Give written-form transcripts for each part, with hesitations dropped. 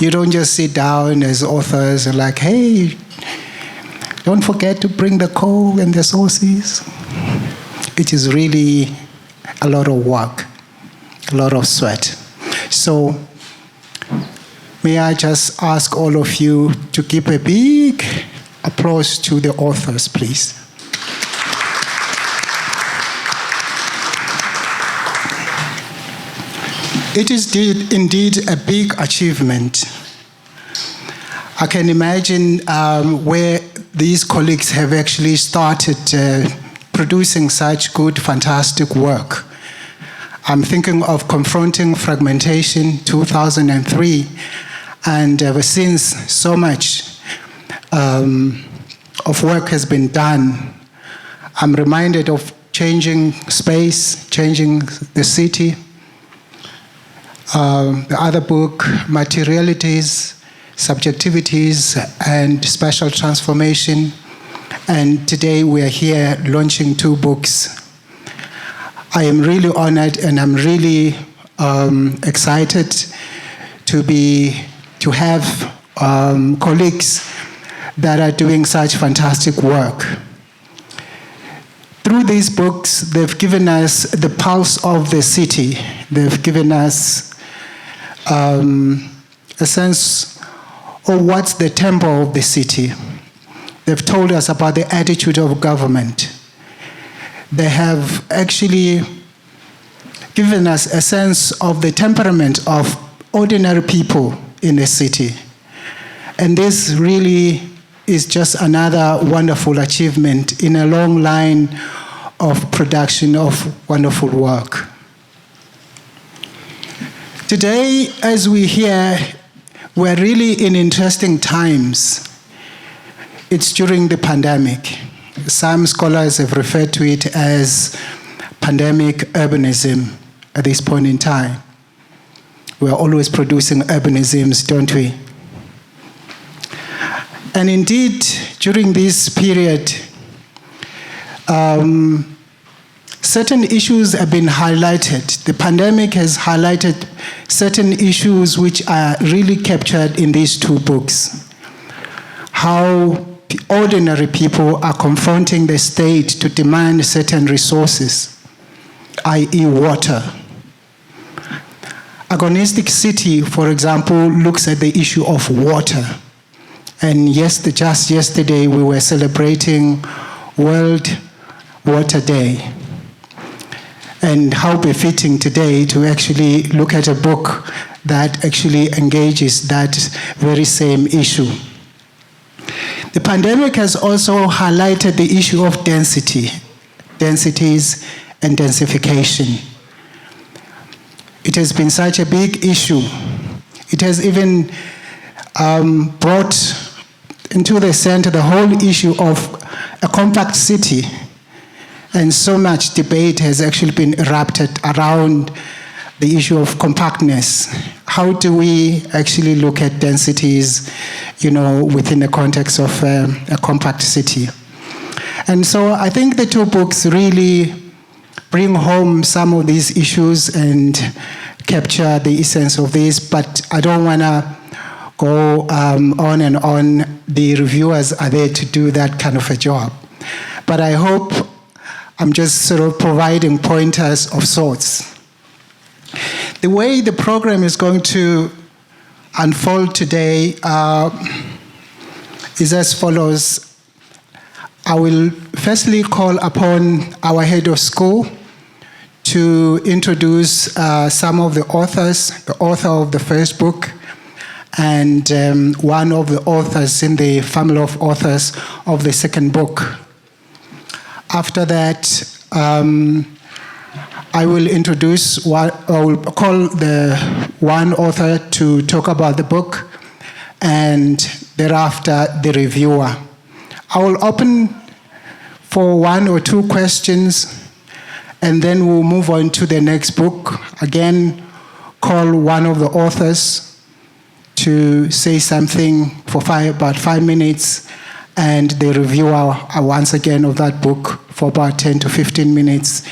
You don't just sit down as authors and like, hey, don't forget to bring the coal and the sources. It is really a lot of work, a lot of sweat. So may I just ask all of you to give a big applause to the authors, please. It is indeed a big achievement. I can imagine where these colleagues have actually started producing such good, fantastic work. I'm thinking of Confronting Fragmentation, 2003, and ever since, so much of work has been done. I'm reminded of Changing Space, Changing the City. The other book, Materialities, Subjectivities, and Spatial Transformation. And today we are here launching 2 books. I am really honored and I'm really excited to have colleagues that are doing such fantastic work. Through these books, they've given us the pulse of the city. They've given us a sense of what's the tempo of the city. They've told us about the attitude of government. They have actually given us a sense of the temperament of ordinary people in the city. And this really is just another wonderful achievement in a long line of production of wonderful work. Today, as we hear, we're really in interesting times. It's during the pandemic. Some scholars have referred to it as pandemic urbanism at this point in time. We're always producing urbanisms, don't we? And indeed, during this period, certain issues have been highlighted. The pandemic has highlighted certain issues which are really captured in these 2 books. How ordinary people are confronting the state to demand certain resources, i.e. water. Agonistic City, for example, looks at the issue of water. And just yesterday, we were celebrating World Water Day. And how befitting today to actually look at a book that actually engages that very same issue. The pandemic has also highlighted the issue of densities and densification. It has been such a big issue. It has even brought into the center the whole issue of a compact city. And so much debate has actually been erupted around the issue of compactness. How do we actually look at densities, within the context of a compact city? And so I think the 2 books really bring home some of these issues and capture the essence of this, but I don't want to go on and on. The reviewers are there to do that kind of a job. But I hope I'm just sort of providing pointers of sorts. The way the program is going to unfold today is as follows. I will firstly call upon our head of school to introduce some of the authors, the author of the first book, and one of the authors in the family of authors of the second book. After that, I will call the one author to talk about the book, and thereafter the reviewer. I will open for 1 or 2 questions, and then we'll move on to the next book. Again, call one of the authors to say something for about 5 minutes, and the reviewer once again of that book for about 10 to 15 minutes,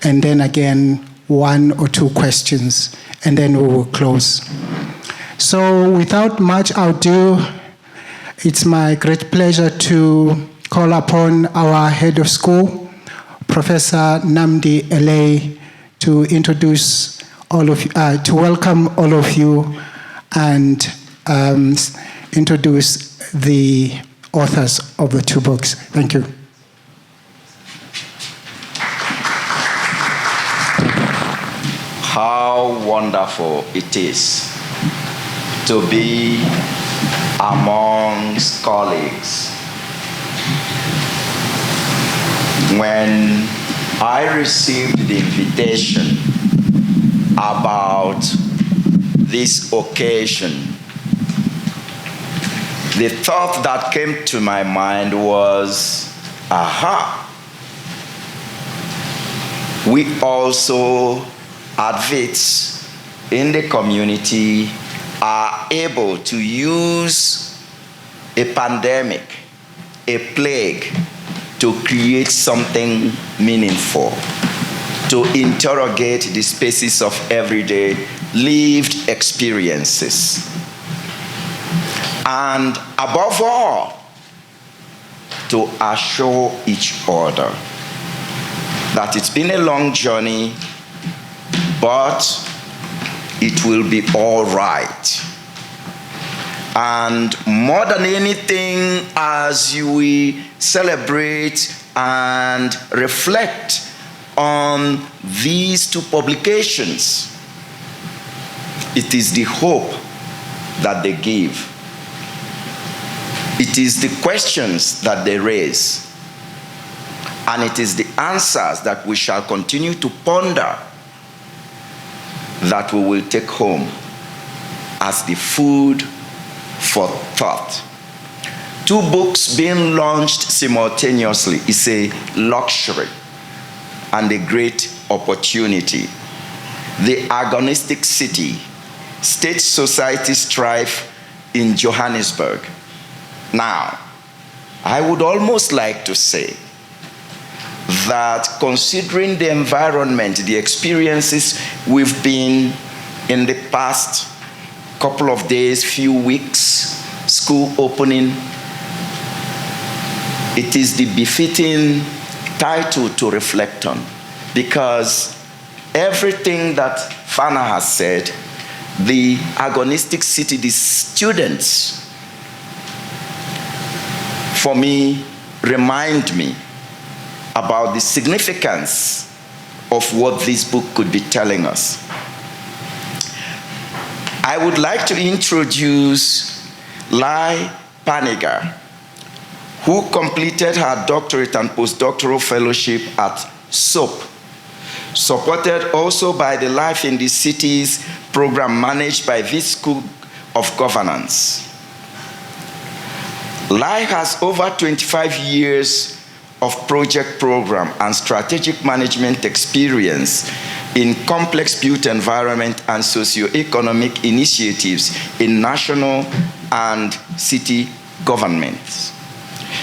and then again 1 or 2 questions, and then we will close. So without much ado, it's my great pleasure to call upon our head of school, Professor Namdi L.A., to introduce all of you, to welcome all of you and introduce the authors of the two books. Thank you. How wonderful it is to be amongst colleagues. When I received the invitation about this occasion, the thought that came to my mind was, aha, we also advocates in the community are able to use a pandemic, a plague, to create something meaningful, to interrogate the spaces of everyday lived experiences. And above all, to assure each other that it's been a long journey, but it will be all right. And more than anything, as we celebrate and reflect on these two publications, it is the hope that they give. It is the questions that they raise. And it is the answers that we shall continue to ponder that we will take home as the food for thought. Two books being launched simultaneously is a luxury and a great opportunity. The Agonistic City, State Society Strife in Johannesburg. Now, I would almost like to say that considering the environment, the experiences we've been in the past couple of days, few weeks, school opening, it is the befitting title to reflect on, because everything that Fana has said, the Agonistic City, the students, for me, remind me about the significance of what this book could be telling us. I would like to introduce Lai Pernegger, who completed her doctorate and postdoctoral fellowship at SOAP, supported also by the Life in the Cities program managed by this School of Governance. Lai has over 25 years of project program and strategic management experience in complex built environment and socio-economic initiatives in national and city governments.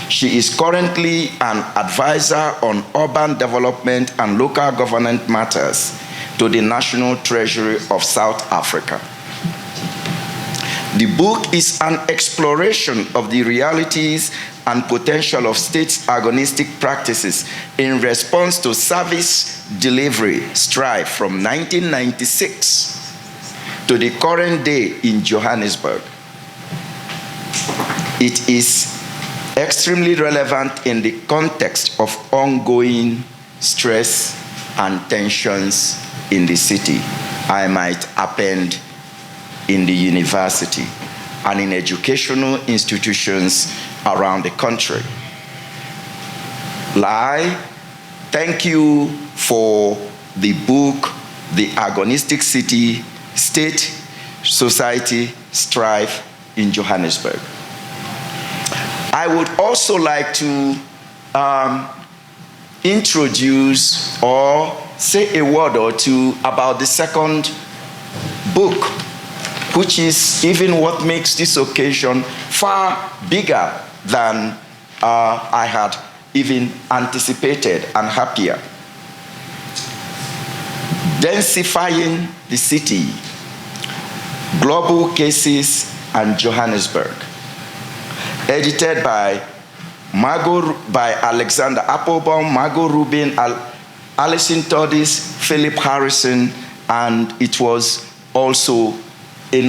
She is currently an advisor on urban development and local government matters to the National Treasury of South Africa. The book is an exploration of the realities and potential of states' agonistic practices in response to service delivery strife from 1996 to the current day in Johannesburg. It is extremely relevant in the context of ongoing stress and tensions in the city. I might append in the university and in educational institutions around the country. Lai, thank you for the book, The Agonistic City, State Society Strife in Johannesburg. I would also like to introduce or say a word or two about the second book, which is even what makes this occasion far bigger than I had even anticipated and happier. Densifying the City, Global Cases and Johannesburg. Edited by Margot, by Alexandra Appelbaum, Margot Rubin, Alison Todes, Philip Harrison, and it was also a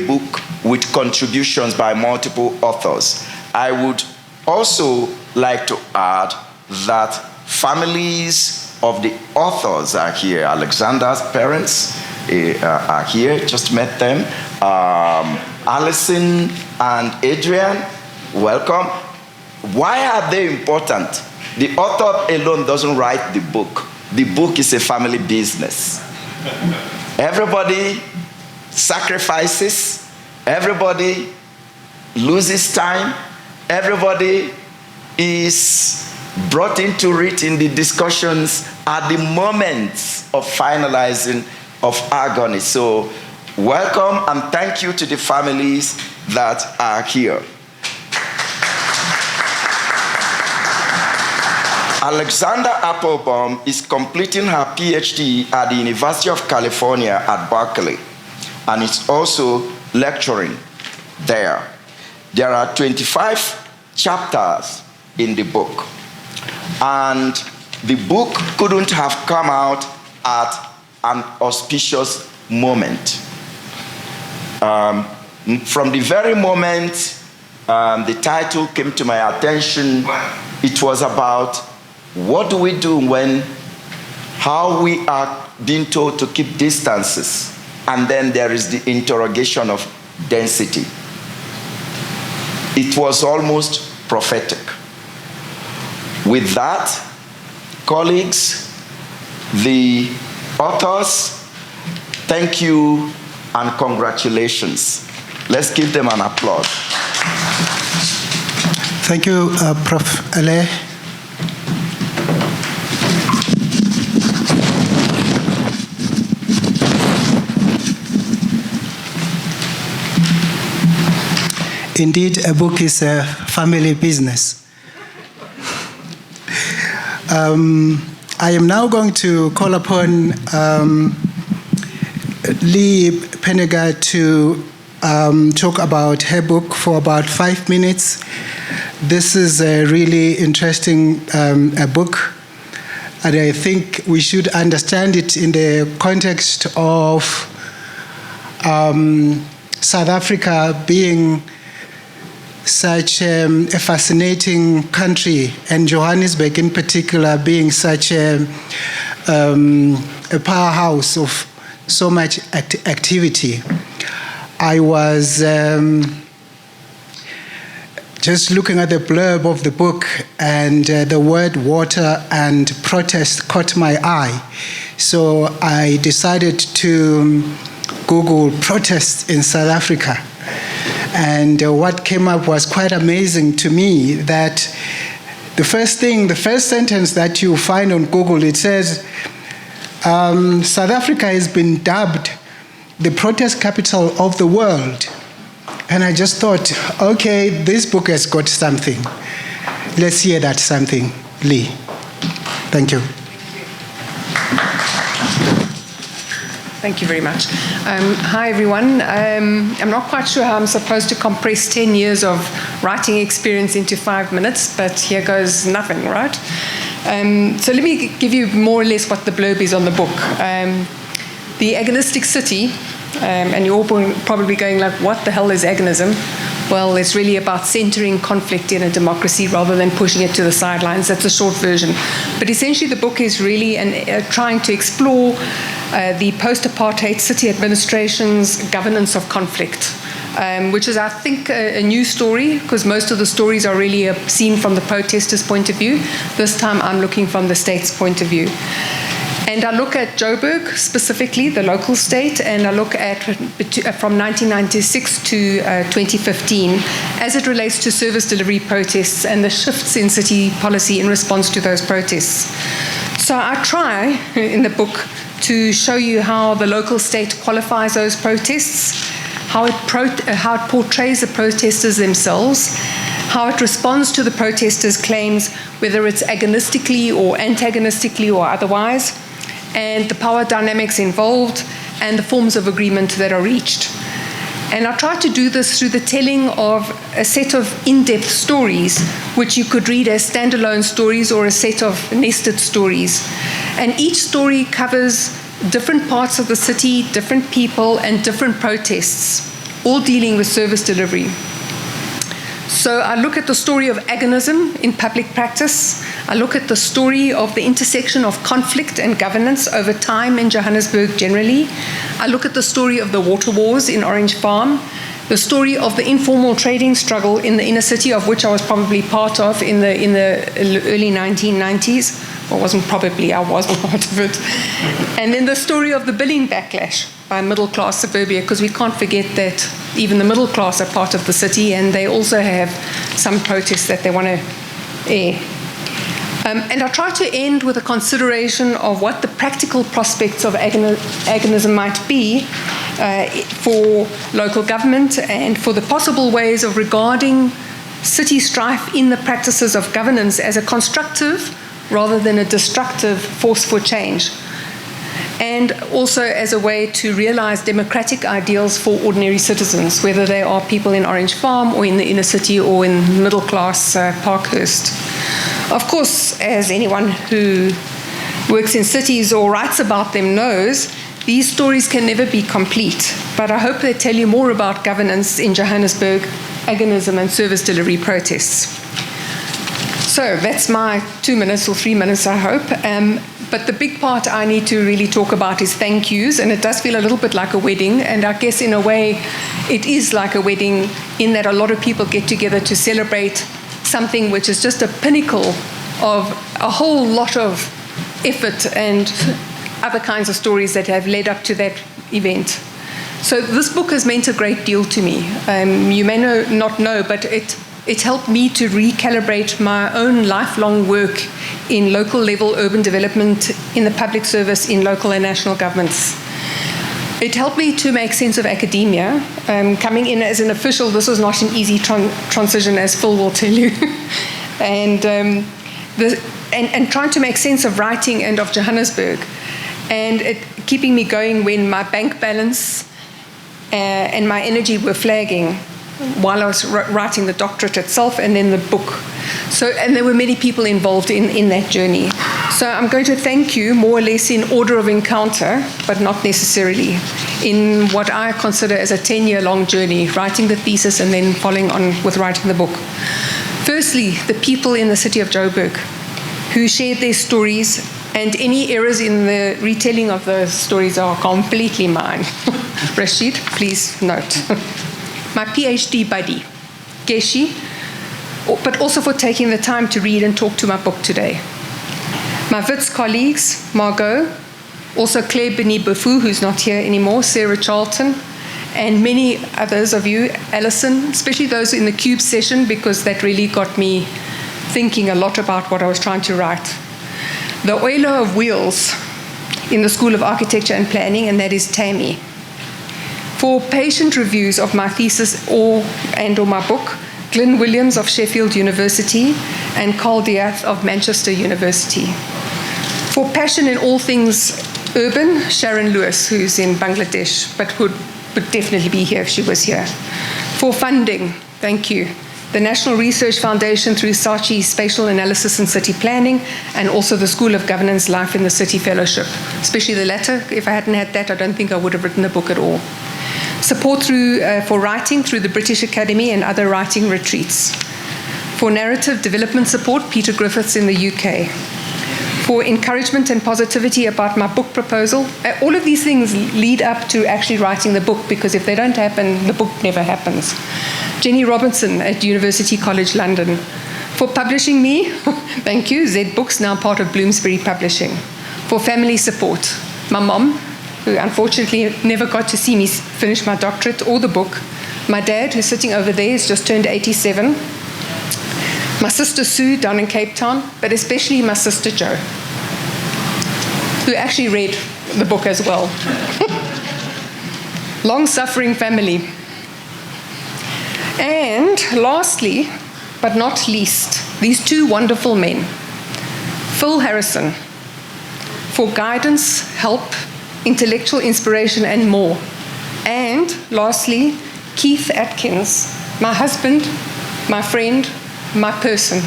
book with contributions by multiple authors. I would also like to add that families of the authors are here. Alexandra's parents are here, just met them. Alison and Adrian, welcome. Why are they important? The author alone doesn't write the book. The book is a family business. Everybody sacrifices, everybody loses time, everybody is brought into it in the discussions at the moment of finalizing of agony. So welcome and thank you to the families that are here. Alexandra Appelbaum is completing her PhD at the University of California at Berkeley and is also lecturing there. There are 25 chapters in the book, and the book couldn't have come out at an auspicious moment. From the very moment the title came to my attention, it was about what do we do how we are being told to keep distances, and then there is the interrogation of density. It was almost prophetic. With that, colleagues, the authors, thank you and congratulations. Let's give them an applause. Thank you, Prof. Ale. Indeed, a book is a family business. I am now going to call upon Pernegger to talk about her book for about 5 minutes. This is a really interesting book, and I think we should understand it in the context of South Africa being such a fascinating country, and Johannesburg in particular being such a powerhouse of so much activity. I was just looking at the blurb of the book, and the word water and protest caught my eye. So I decided to Google protests in South Africa. And what came up was quite amazing to me, that the first sentence that you find on Google, it says, South Africa has been dubbed the protest capital of the world. And I just thought, okay, this book has got something. Let's hear that something. Lee. Thank you. Thank you very much. Hi, everyone. I'm not quite sure how I'm supposed to compress 10 years of writing experience into 5 minutes, but here goes nothing, right? So let me give you more or less what the blurb is on the book. The Agonistic City, and you're all probably going like, what the hell is agonism? Well, it's really about centering conflict in a democracy rather than pushing it to the sidelines. That's a short version. But essentially the book is really trying to explore the post-apartheid city administration's governance of conflict, which is, I think, a new story, because most of the stories are really seen from the protesters' point of view. This time I'm looking from the state's point of view. And I look at Joburg specifically, the local state, and I look at from 1996 to 2015 as it relates to service delivery protests and the shifts in city policy in response to those protests. So I try in the book to show you how the local state qualifies those protests, how it portrays the protesters themselves, how it responds to the protesters' claims, whether it's agonistically or antagonistically or otherwise, and the power dynamics involved, and the forms of agreement that are reached. And I try to do this through the telling of a set of in-depth stories, which you could read as standalone stories or a set of nested stories. And each story covers different parts of the city, different people, and different protests, all dealing with service delivery. So I look at the story of agonism in public practice. I look at the story of the intersection of conflict and governance over time in Johannesburg generally. I look at the story of the water wars in Orange Farm, the story of the informal trading struggle in the inner city, of which I was probably part of in the early 1990s. Well, wasn't probably, I was part of it. And then the story of the billing backlash by middle-class suburbia, because we can't forget that even the middle class are part of the city, and they also have some protests that they want to air. And I try to end with a consideration of what the practical prospects of agonism might be for local government, and for the possible ways of regarding city strife in the practices of governance as a constructive rather than a destructive force for change, and also as a way to realize democratic ideals for ordinary citizens, whether they are people in Orange Farm or in the inner city or in middle class Parkhurst. Of course, as anyone who works in cities or writes about them knows, these stories can never be complete, but I hope they tell you more about governance in Johannesburg, agonism and service delivery protests. So that's my 2 minutes or 3 minutes, I hope. But the big part I need to really talk about is thank yous, and it does feel a little bit like a wedding, and I guess in a way it is like a wedding in that a lot of people get together to celebrate something which is just a pinnacle of a whole lot of effort and other kinds of stories that have led up to that event. So this book has meant a great deal to me. You may not know, but it helped me to recalibrate my own lifelong work in local level urban development, in the public service, in local and national governments. It helped me to make sense of academia. Coming in as an official, this was not an easy transition, as Phil will tell you. and trying to make sense of writing and of Johannesburg. And it keeping me going when my bank balance and my energy were flagging while I was writing the doctorate itself and then the book. And there were many people involved in that journey. So I'm going to thank you more or less in order of encounter, but not necessarily, in what I consider as a 10-year-long journey, writing the thesis and then following on with writing the book. Firstly, the people in the city of Joburg who shared their stories, and any errors in the retelling of those stories are completely mine. Rashid, please note. My PhD buddy, Geshi, but also for taking the time to read and talk to my book today. My Wits colleagues, Margot, also Claire Beni-Bufu, who's not here anymore, Sarah Charlton, and many others of you, Alison, especially those in the CUBE session, because that really got me thinking a lot about what I was trying to write. The oiler of wheels in the School of Architecture and Planning, and that is Tammy. For patient reviews of my thesis or my book, Glyn Williams of Sheffield University and Carl Diath of Manchester University. For passion in all things urban, Sharon Lewis, who's in Bangladesh, but would definitely be here if she was here. For funding, thank you. The National Research Foundation through Society Spatial Analysis and City Planning, and also the School of Governance Life in the City Fellowship, especially the latter. If I hadn't had that, I don't think I would have written the book at all. Support for writing through the British Academy and other writing retreats. For narrative development support, Peter Griffiths in the UK. For encouragement and positivity about my book proposal. All of these things lead up to actually writing the book, because if they don't happen, the book never happens. Jenny Robinson at University College London. For publishing me, thank you, Z Books, now part of Bloomsbury Publishing. For family support, my mom, who unfortunately never got to see me finish my doctorate or the book. My dad, who's sitting over there, has just turned 87. My sister Sue down in Cape Town, but especially my sister Jo, who actually read the book as well. Long-suffering family. And lastly, but not least, these two wonderful men. Phil Harrison, for guidance, help, intellectual inspiration, and more. And lastly, Keith Atkins, my husband, my friend, my person.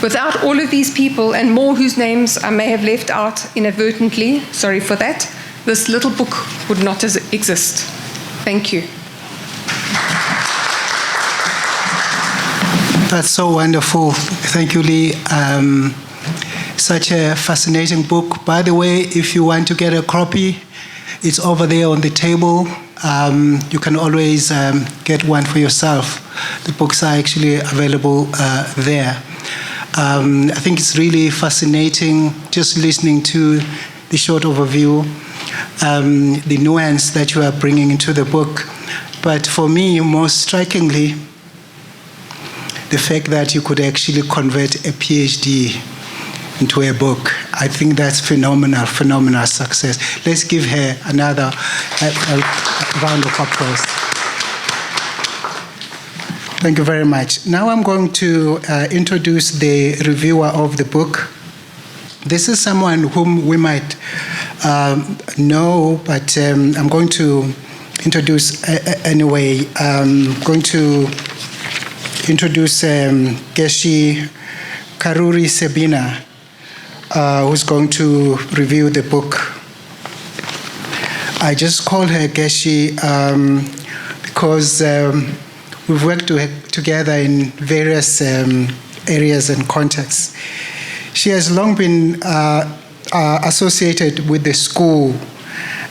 Without all of these people and more whose names I may have left out inadvertently, sorry for that, this little book would not exist. Thank you. That's so wonderful. Thank you, Lee. Such a fascinating book. By the way, if you want to get a copy, it's over there on the table. You can always get one for yourself. The books are actually available there. I think it's really fascinating just listening to the short overview, the nuance that you are bringing into the book. But for me, most strikingly, the fact that you could actually convert a PhD into a book. I think that's phenomenal success. Let's give her another round of applause. Thank you very much. Now I'm going to introduce the reviewer of the book. This is someone whom we might know, but I'm going to introduce anyway. I'm going to introduce Geshi Karuri Sebina, who's going to review the book. I just call her Geshi because we've worked together in various areas and contexts. She has long been associated with the school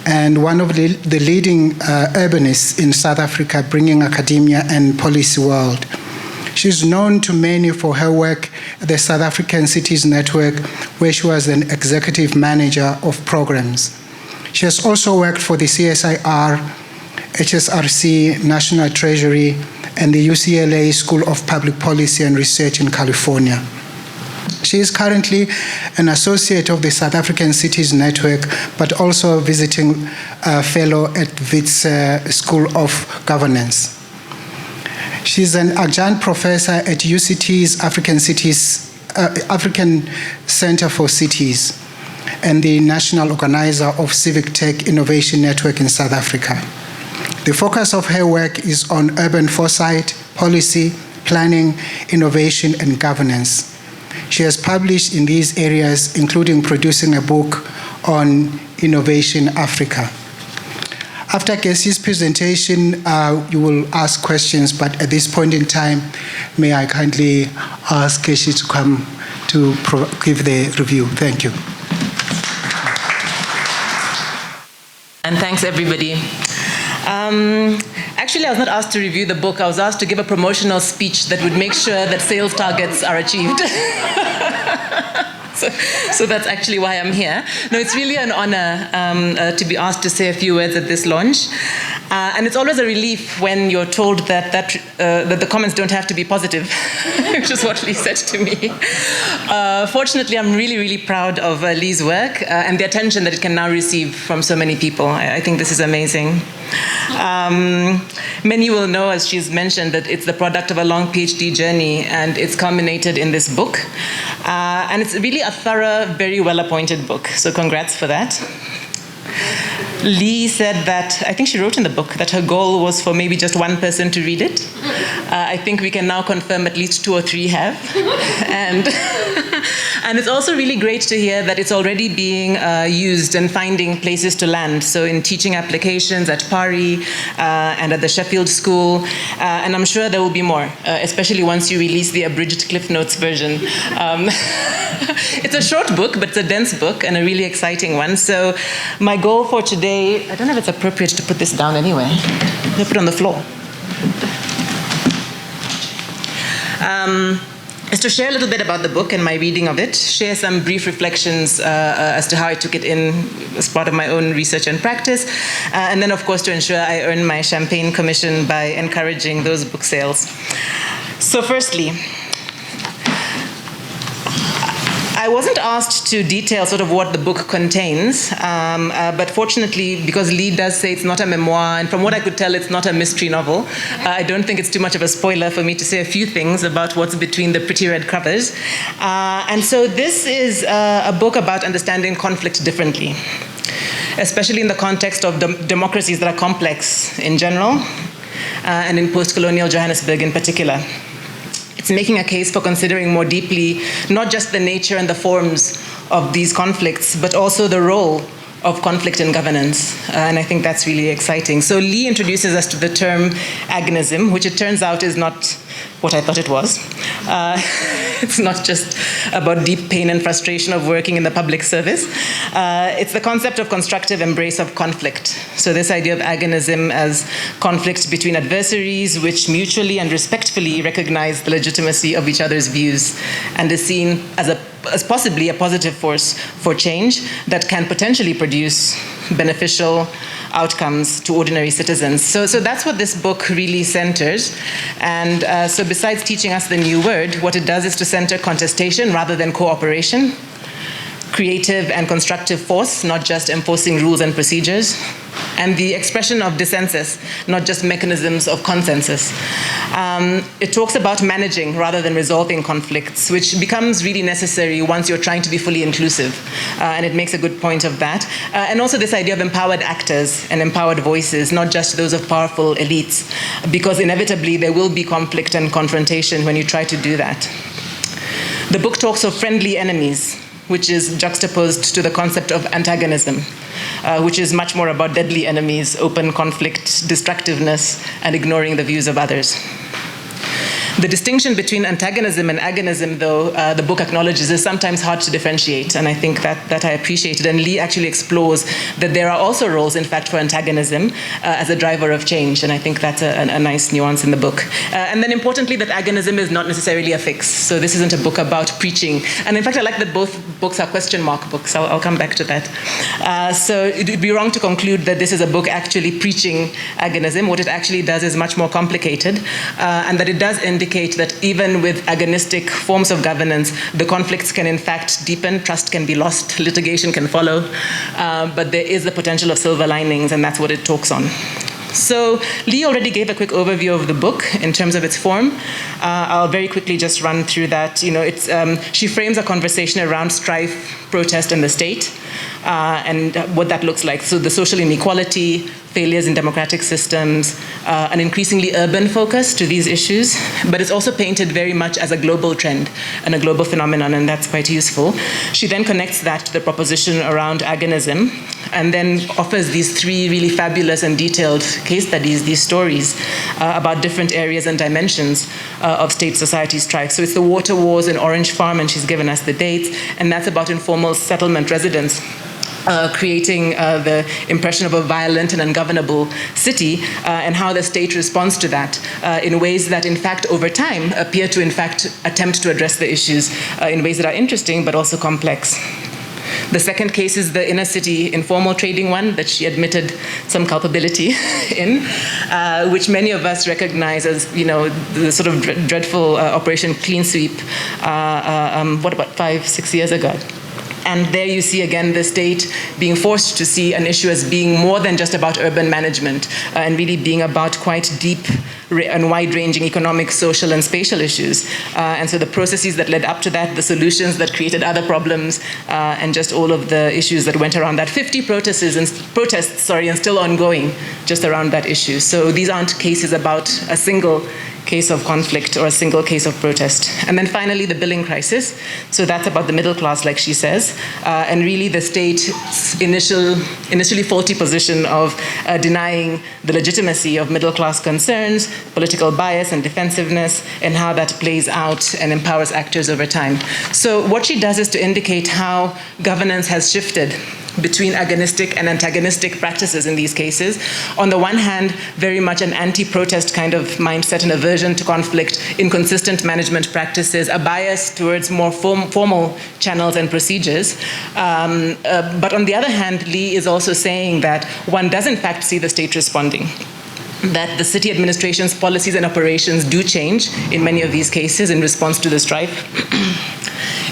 and one of the leading urbanists in South Africa, bringing academia and policy world. She's known to many for her work at the South African Cities Network, where she was an executive manager of programs. She has also worked for the CSIR, HSRC, National Treasury, and the UCLA School of Public Policy and Research in California. She is currently an associate of the South African Cities Network, but also a visiting fellow at Wits School of Governance. She's an adjunct professor at UCT's African Center for Cities and the national organizer of Civic Tech Innovation Network in South Africa. The focus of her work is on urban foresight, policy, planning, innovation, and governance. She has published in these areas, including producing a book on Innovation Africa. After Geshi's presentation, you will ask questions, but at this point in time, may I kindly ask Geshi to come to give the review. Thank you. And thanks, everybody. Actually, I was not asked to review the book. I was asked to give a promotional speech that would make sure that sales targets are achieved. So that's actually why I'm here. No, it's really an honor to be asked to say a few words at this launch. And it's always a relief when you're told that the comments don't have to be positive, which is what Lee said to me. Fortunately, I'm really, really proud of Lee's work and the attention that it can now receive from so many people. I think this is amazing. Many will know, as she's mentioned, that it's the product of a long PhD journey, and it's culminated in this book. And it's really a thorough, very well-appointed book. So congrats for that. Lee said that, I think she wrote in the book, that her goal was for maybe just one person to read it. I think we can now confirm at least 2 or 3 have. And it's also really great to hear that it's already being used and finding places to land. So in teaching applications at Pari and at the Sheffield School. And I'm sure there will be more, especially once you release the abridged Cliff Notes version. It's a short book, but it's a dense book and a really exciting one. So my goal for today, I don't know if it's appropriate to put this down anyway. I'm going to put it on the floor. Is to share a little bit about the book and my reading of it, share some brief reflections as to how I took it in as part of my own research and practice, and then, of course, to ensure I earn my champagne commission by encouraging those book sales. So firstly, I wasn't asked to detail sort of what the book contains, but fortunately, because Lee does say it's not a memoir, and from what I could tell, it's not a mystery novel, I don't think it's too much of a spoiler for me to say a few things about what's between the pretty red covers. And so this is a book about understanding conflict differently. especially in the context of democracies that are complex in general, and in post-colonial Johannesburg in particular. It's making a case for considering more deeply not just the nature and the forms of these conflicts, but also the role of conflict in governance, and I think that's really exciting. So Lee introduces us to the term agonism, which it turns out is not what I thought it was. It's not just about deep pain and frustration of working in the public service. It's the concept of constructive embrace of conflict. So this idea of agonism as conflict between adversaries which mutually and respectfully recognize the legitimacy of each other's views and is seen as possibly a positive force for change that can potentially produce beneficial outcomes to ordinary citizens. So that's what this book really centers. And so besides teaching us the new word, what it does is to center contestation rather than cooperation, creative and constructive force, not just enforcing rules and procedures, and the expression of dissensus, not just mechanisms of consensus. It talks about managing rather than resolving conflicts, which becomes really necessary once you're trying to be fully inclusive, and it makes a good point of that. And also this idea of empowered actors and empowered voices, not just those of powerful elites, because inevitably there will be conflict and confrontation when you try to do that. The book talks of friendly enemies, which is juxtaposed to the concept of antagonism, which is much more about deadly enemies, open conflict, destructiveness, and ignoring the views of others. The distinction between antagonism and agonism, though, the book acknowledges, is sometimes hard to differentiate, and I think that I appreciate it. And Lee actually explores that there are also roles, in fact, for antagonism as a driver of change, and I think that's a nice nuance in the book. And then importantly, that agonism is not necessarily a fix. So this isn't a book about preaching. And in fact, I like that both books are question mark books. I'll come back to that. So it would be wrong to conclude that this is a book actually preaching agonism. What it actually does is much more complicated, and that it does indicate that even with agonistic forms of governance, the conflicts can in fact deepen, trust can be lost, litigation can follow, but there is the potential of silver linings, and that's what it talks on. So Lee already gave a quick overview of the book in terms of its form. I'll very quickly just run through that. She frames a conversation around strife, protest, and the state, and what that looks like. So the social inequality, failures in democratic systems, an increasingly urban focus to these issues, but it's also painted very much as a global trend and a global phenomenon, and that's quite useful. She then connects that to the proposition around agonism, and then offers these three really fabulous and detailed case studies, these stories about different areas and dimensions of state-society strife. So it's the water wars in Orange Farm, and she's given us the dates, and that's about informal settlement residents. Creating the impression of a violent and ungovernable city, and how the state responds to that in ways that, in fact, over time, appear to, in fact, attempt to address the issues in ways that are interesting but also complex. The second case is the inner city informal trading one that she admitted some culpability in, which many of us recognize as, the sort of dreadful Operation Clean Sweep, what about 5-6 years ago? And there you see, again, the state being forced to see an issue as being more than just about urban management, and really being about quite deep and wide-ranging economic, social, and spatial issues. And so the processes that led up to that, the solutions that created other problems, and just all of the issues that went around that. 50 protests, and still ongoing just around that issue. So these aren't cases about a single case of conflict or a single case of protest. And then finally, the billing crisis. So that's about the middle class, like she says, and really the state's initially faulty position of denying the legitimacy of middle class concerns, political bias and defensiveness, and how that plays out and empowers actors over time. So what she does is to indicate how governance has shifted between agonistic and antagonistic practices in these cases. On the one hand, very much an anti-protest kind of mindset, an aversion to conflict, inconsistent management practices, a bias towards more formal channels and procedures. But on the other hand, Lee is also saying that one does in fact see the state responding, that the city administration's policies and operations do change in many of these cases in response to the strife,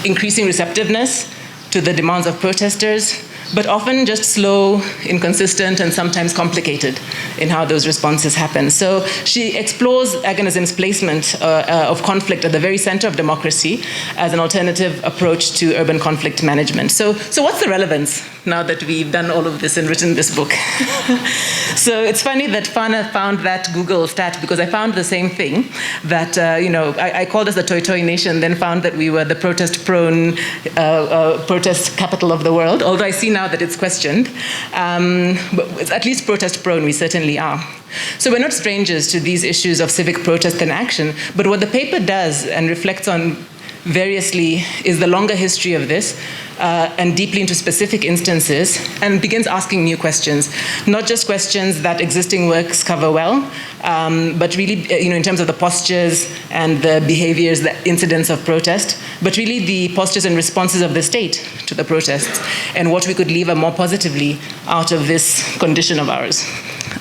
increasing receptiveness to the demands of protesters, but often just slow, inconsistent, and sometimes complicated in how those responses happen. So she explores agonism's placement of conflict at the very center of democracy as an alternative approach to urban conflict management. So what's the relevance now that we've done all of this and written this book. So it's funny that Fana found that Google stat, because I found the same thing, that, I called us the Toy Toy Nation, then found that we were the protest-prone, protest capital of the world, although I see now that it's questioned. But at least protest-prone, we certainly are. So we're not strangers to these issues of civic protest and action, but what the paper does and reflects on variously is the longer history of this and deeply into specific instances, and begins asking new questions. Not just questions that existing works cover well, but really in terms of the postures and the behaviors, the incidents of protest, but really the postures and responses of the state to the protests, and what we could lever more positively out of this condition of ours.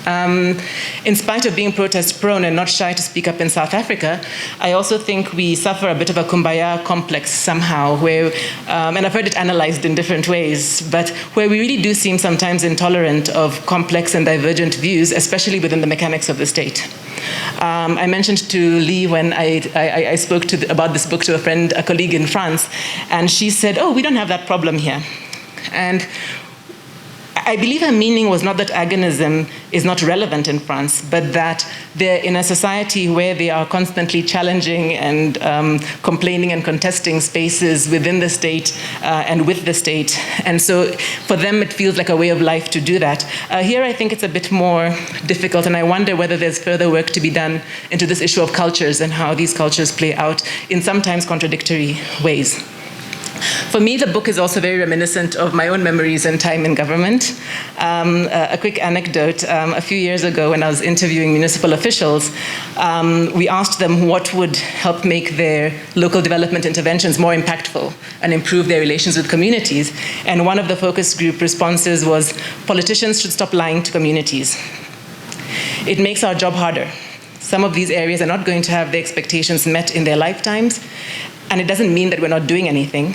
In spite of being protest-prone and not shy to speak up in South Africa, I also think we suffer a bit of a kumbaya complex somehow, where, and I've heard it analyzed in different ways, but where we really do seem sometimes intolerant of complex and divergent views, especially within the mechanics of the state. I mentioned to Lee when I spoke about this book to a friend, a colleague in France, and she said, "Oh, we don't have that problem here." And I believe her meaning was not that agonism is not relevant in France, but that they're in a society where they are constantly challenging and complaining and contesting spaces within the state and with the state. And so for them, it feels like a way of life to do that. Here, I think it's a bit more difficult, and I wonder whether there's further work to be done into this issue of cultures and how these cultures play out in sometimes contradictory ways. For me, the book is also very reminiscent of my own memories and time in government. A quick anecdote, a few years ago when I was interviewing municipal officials, we asked them what would help make their local development interventions more impactful and improve their relations with communities. And one of the focus group responses was, politicians should stop lying to communities. It makes our job harder. Some of these areas are not going to have their expectations met in their lifetimes, and it doesn't mean that we're not doing anything,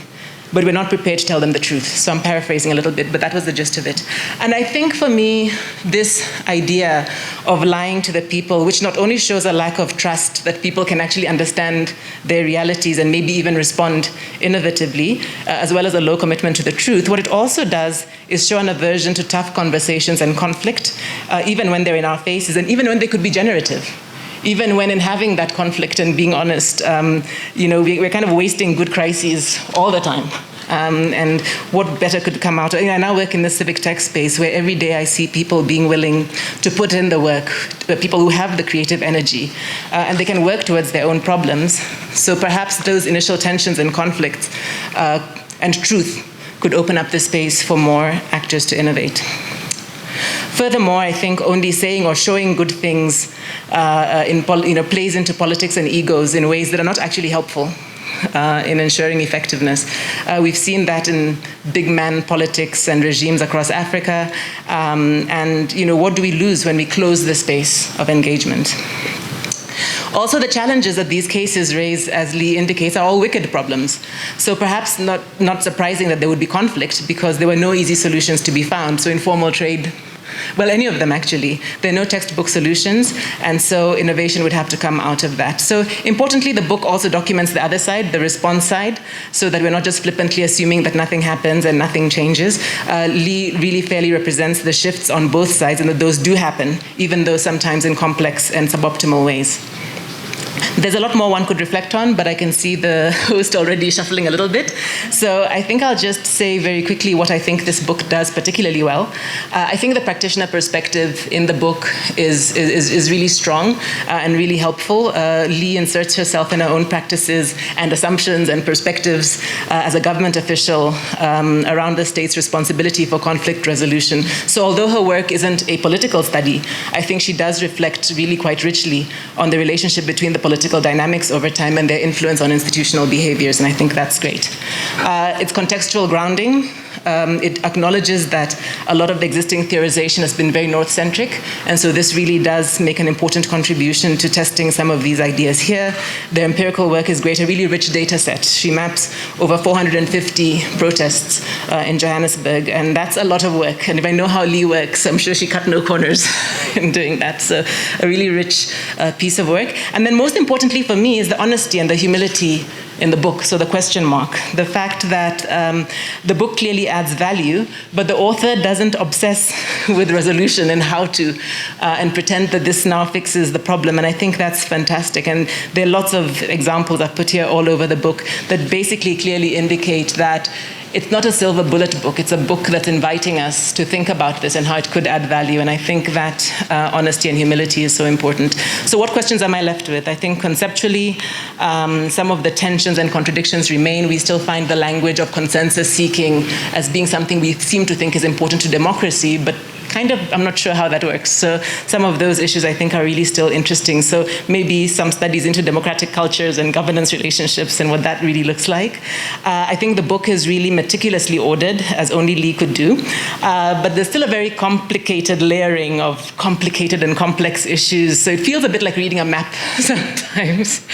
but we're not prepared to tell them the truth. So I'm paraphrasing a little bit, but that was the gist of it. And I think for me, this idea of lying to the people, which not only shows a lack of trust that people can actually understand their realities and maybe even respond innovatively, as well as a low commitment to the truth, what it also does is show an aversion to tough conversations and conflict, even when they're in our faces and even when they could be generative. Even when in having that conflict and being honest, we're kind of wasting good crises all the time. And what better could come out? I now work in the civic tech space where every day I see people being willing to put in the work, people who have the creative energy, and they can work towards their own problems. So perhaps those initial tensions and conflicts and truth could open up the space for more actors to innovate. Furthermore, I think only saying or showing good things plays into politics and egos in ways that are not actually helpful in ensuring effectiveness. We've seen that in big man politics and regimes across Africa. What do we lose when we close the space of engagement? Also, the challenges that these cases raise, as Lee indicates, are all wicked problems. So perhaps not surprising that there would be conflict, because there were no easy solutions to be found. So informal trade, well, any of them actually. There are no textbook solutions, and so innovation would have to come out of that. So importantly, the book also documents the other side, the response side, so that we're not just flippantly assuming that nothing happens and nothing changes. Lee really fairly represents the shifts on both sides, and that those do happen, even though sometimes in complex and suboptimal ways. There's a lot more one could reflect on, but I can see the host already shuffling a little bit. So I think I'll just say very quickly what I think this book does particularly well. I think the practitioner perspective in the book is really strong and really helpful. Lee inserts herself in her own practices and assumptions and perspectives as a government official around the state's responsibility for conflict resolution. So although her work isn't a political study, I think she does reflect really quite richly on the relationship between the political dynamics over time and their influence on institutional behaviors, and I think that's great. It's contextual grounding. It acknowledges that a lot of the existing theorization has been very North-centric, and so this really does make an important contribution to testing some of these ideas here. The empirical work is great, a really rich data set. She maps over 450 protests in Johannesburg, and that's a lot of work. And if I know how Lee works, I'm sure she cut no corners in doing that. So a really rich piece of work. And then most importantly for me is the honesty and the humility in the book, so the question mark. The fact that the book clearly adds value, but the author doesn't obsess with resolution and how to, and pretend that this now fixes the problem. And I think that's fantastic. And there are lots of examples I've put here all over the book that basically clearly indicate that it's not a silver bullet book. It's a book that's inviting us to think about this and how it could add value. And I think that honesty and humility is so important. So what questions am I left with? I think conceptually, some of the tensions and contradictions remain. We still find the language of consensus seeking as being something we seem to think is important to democracy, but kind of, I'm not sure how that works. So some of those issues I think are really still interesting. So maybe some studies into democratic cultures and governance relationships and what that really looks like. I think the book is really meticulously ordered, as only Lee could do. But there's still a very complicated layering of complicated and complex issues. So it feels a bit like reading a map sometimes.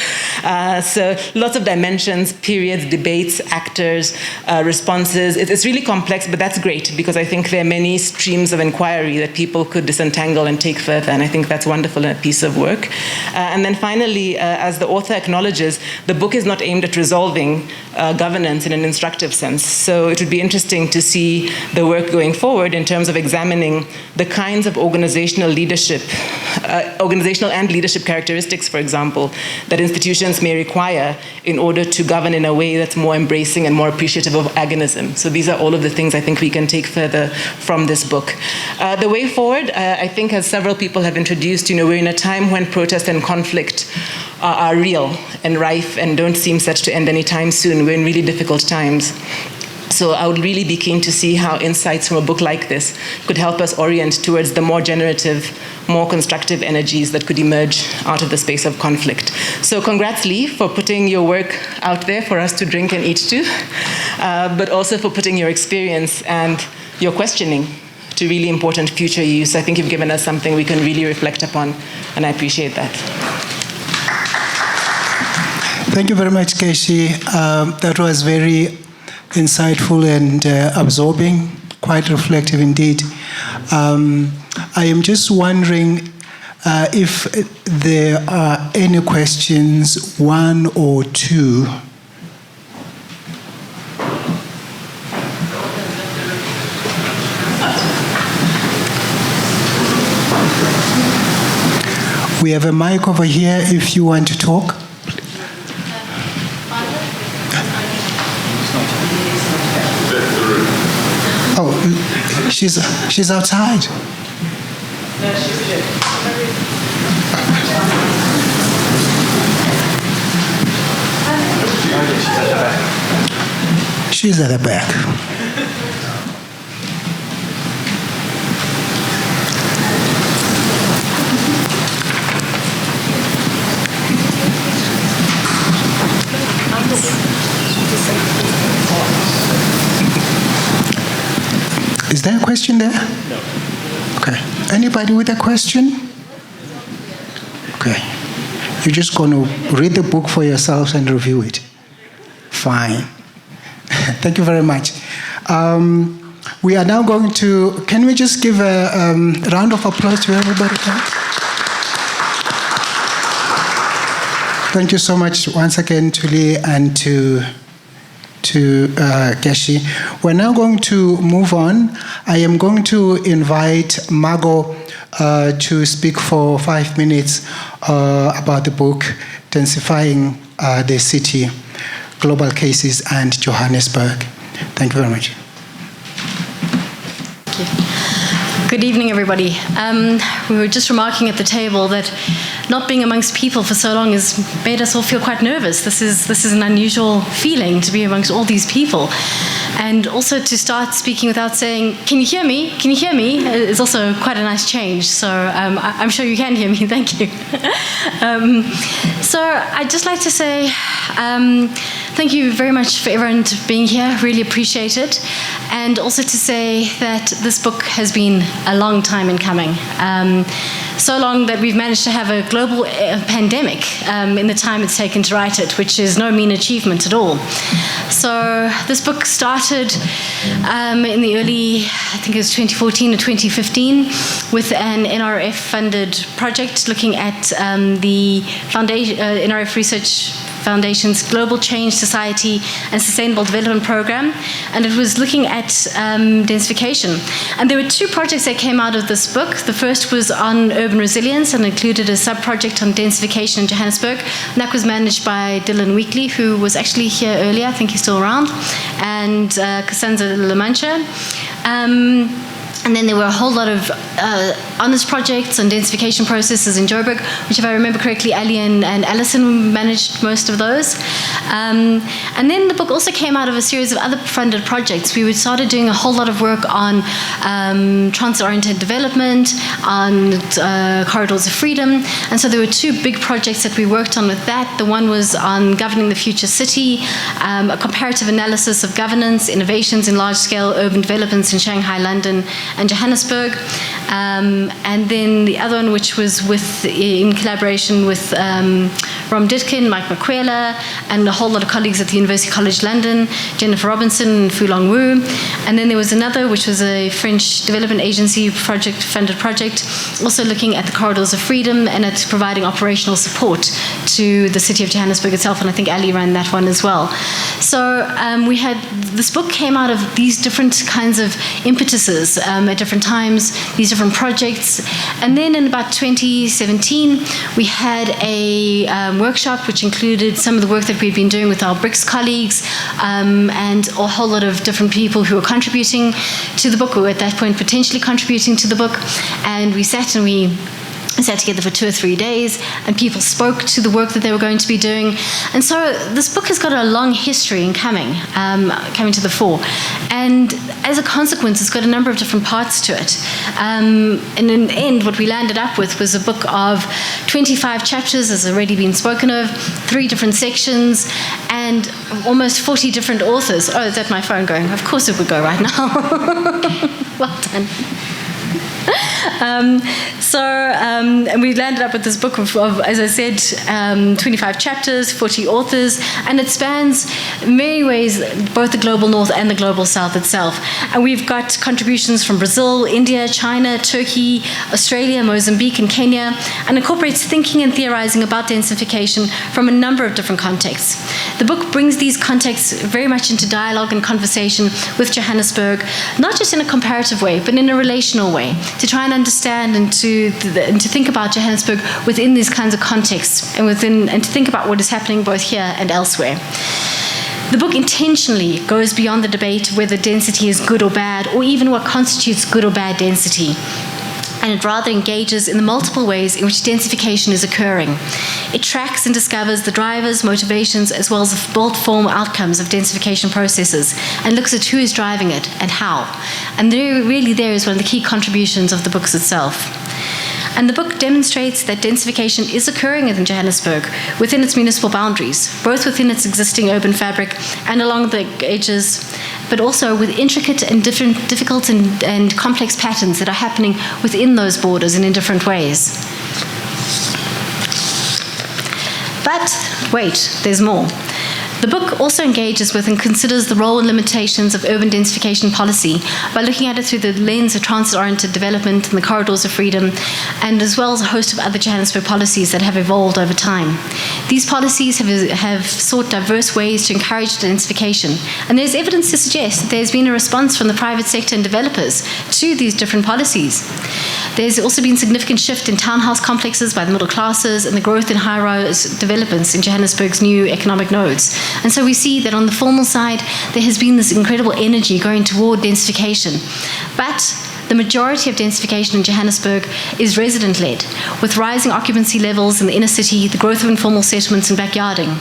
So lots of dimensions, periods, debates, actors, responses. It's really complex, but that's great because I think there are many streams of inquiry that people could disentangle and take further, and I think that's wonderful in a piece of work. And then finally, as the author acknowledges, the book is not aimed at resolving governance in an instructive sense. So it would be interesting to see the work going forward in terms of examining the kinds of organizational leadership, organizational and leadership characteristics, for example, that institutions may require in order to govern in a way that's more embracing and more appreciative of agonism. So these are all of the things I think we can take further from this book. The way forward, I think, as several people have introduced, we're in a time when protest and conflict are real and rife and don't seem set to end anytime soon. We're in really difficult times. So I would really be keen to see how insights from a book like this could help us orient towards the more generative, more constructive energies that could emerge out of the space of conflict. So congrats, Lee, for putting your work out there for us to drink and eat to, but also for putting your experience and your questioning to really important future use. I think you've given us something we can really reflect upon, and I appreciate that. Thank you very much, Casey. That was very insightful and absorbing, quite reflective indeed. I am just wondering if there are any questions, one or two. We have a mic over here if you want to talk. Oh, she's outside. No, she's here. She's at the back. Is there a question there? No. Okay. Anybody with a question? Okay. You're just going to read the book for yourselves and review it. Fine. Thank you very much. We are now going to, can we just give a round of applause to everybody? Thank you so much once again to Lee and to Keshi. We're now going to move on. I am going to invite Margot to speak for 5 minutes about the book, Densifying the City, Global Cases and Johannesburg. Thank you very much. Thank you. Good evening, everybody. We were just remarking at the table that not being amongst people for so long has made us all feel quite nervous. This is an unusual feeling to be amongst all these people. And also to start speaking without saying, "Can you hear me? Can you hear me?" is also quite a nice change. So I'm sure you can hear me. Thank you. So I'd just like to say thank you very much for everyone being here. Really appreciate it. And also to say that this book has been a long time in coming. So long that we've managed to have a global pandemic in the time it's taken to write it, which is no mean achievement at all. So this book started in the early, I think it was 2014 or 2015, with an NRF-funded project looking at the foundation, NRF Research Foundation's Global Change, Society and Sustainable Development Program, and it was looking at densification. And there were two projects that came out of this book. The first was on urban resilience and included a sub-project on densification in Johannesburg, and that was managed by Dylan Weekly, who was actually here earlier, I think he's still around, and Cassandra La Mancha. And then there were a whole lot of honors projects on densification processes in Joburg, which, if I remember correctly, Ali and Alison managed most of those. And then the book also came out of a series of other funded projects. We started doing a whole lot of work on transit-oriented development, on corridors of freedom. And so there were two big projects that we worked on with that. The one was on governing the future city, a comparative analysis of governance, innovations in large-scale urban developments in Shanghai, London, and Johannesburg, and then the other one, which was in collaboration with Rom Ditkin, Mike McQuella, and a whole lot of colleagues at the University College London, Jennifer Robinson and Fulong Wu. And then there was another, which was a French development agency funded project, also looking at the corridors of freedom and at providing operational support to the city of Johannesburg itself, and I think Ali ran that one as well. So this book came out of these different kinds of impetuses at different times, these different projects. And then in about 2017, we had a workshop which included some of the work that we'd been doing with our BRICS colleagues and a whole lot of different people who were contributing to the book, or at that point potentially contributing to the book. And we sat together for 2 or 3 days, and people spoke to the work that they were going to be doing. And so this book has got a long history in coming to the fore. And as a consequence, it's got a number of different parts to it. And in the end, what we landed up with was a book of 25 chapters, as already been spoken of, 3 different sections, and almost 40 different authors. Oh, is that my phone going? Of course it would go right now. Well done. And we landed up with this book of, as I said, 25 chapters, 40 authors, and it spans in many ways both the global north and the global south itself. And we've got contributions from Brazil, India, China, Turkey, Australia, Mozambique, and Kenya, and incorporates thinking and theorizing about densification from a number of different contexts. The book brings these contexts very much into dialogue and conversation with Johannesburg, not just in a comparative way, but in a relational way, to try and understand and to think about Johannesburg within these kinds of contexts and to think about what is happening both here and elsewhere. The book intentionally goes beyond the debate whether density is good or bad, or even what constitutes good or bad density. And it rather engages in the multiple ways in which densification is occurring. It tracks and discovers the drivers, motivations, as well as the built-form outcomes of densification processes, and looks at who is driving it and how. And there is one of the key contributions of the books itself. And the book demonstrates that densification is occurring in Johannesburg within its municipal boundaries, both within its existing urban fabric and along the edges, but also with intricate and difficult and complex patterns that are happening within those borders and in different ways. But wait, there's more. The book also engages with and considers the role and limitations of urban densification policy by looking at it through the lens of transit-oriented development and the corridors of freedom, and as well as a host of other Johannesburg policies that have evolved over time. These policies have sought diverse ways to encourage densification, and there's evidence to suggest that there's been a response from the private sector and developers to these different policies. There's also been significant shift in townhouse complexes by the middle classes and the growth in high-rise developments in Johannesburg's new economic nodes. And so we see that on the formal side, there has been this incredible energy going toward densification. But the majority of densification in Johannesburg is resident-led, with rising occupancy levels in the inner city, the growth of informal settlements and backyarding.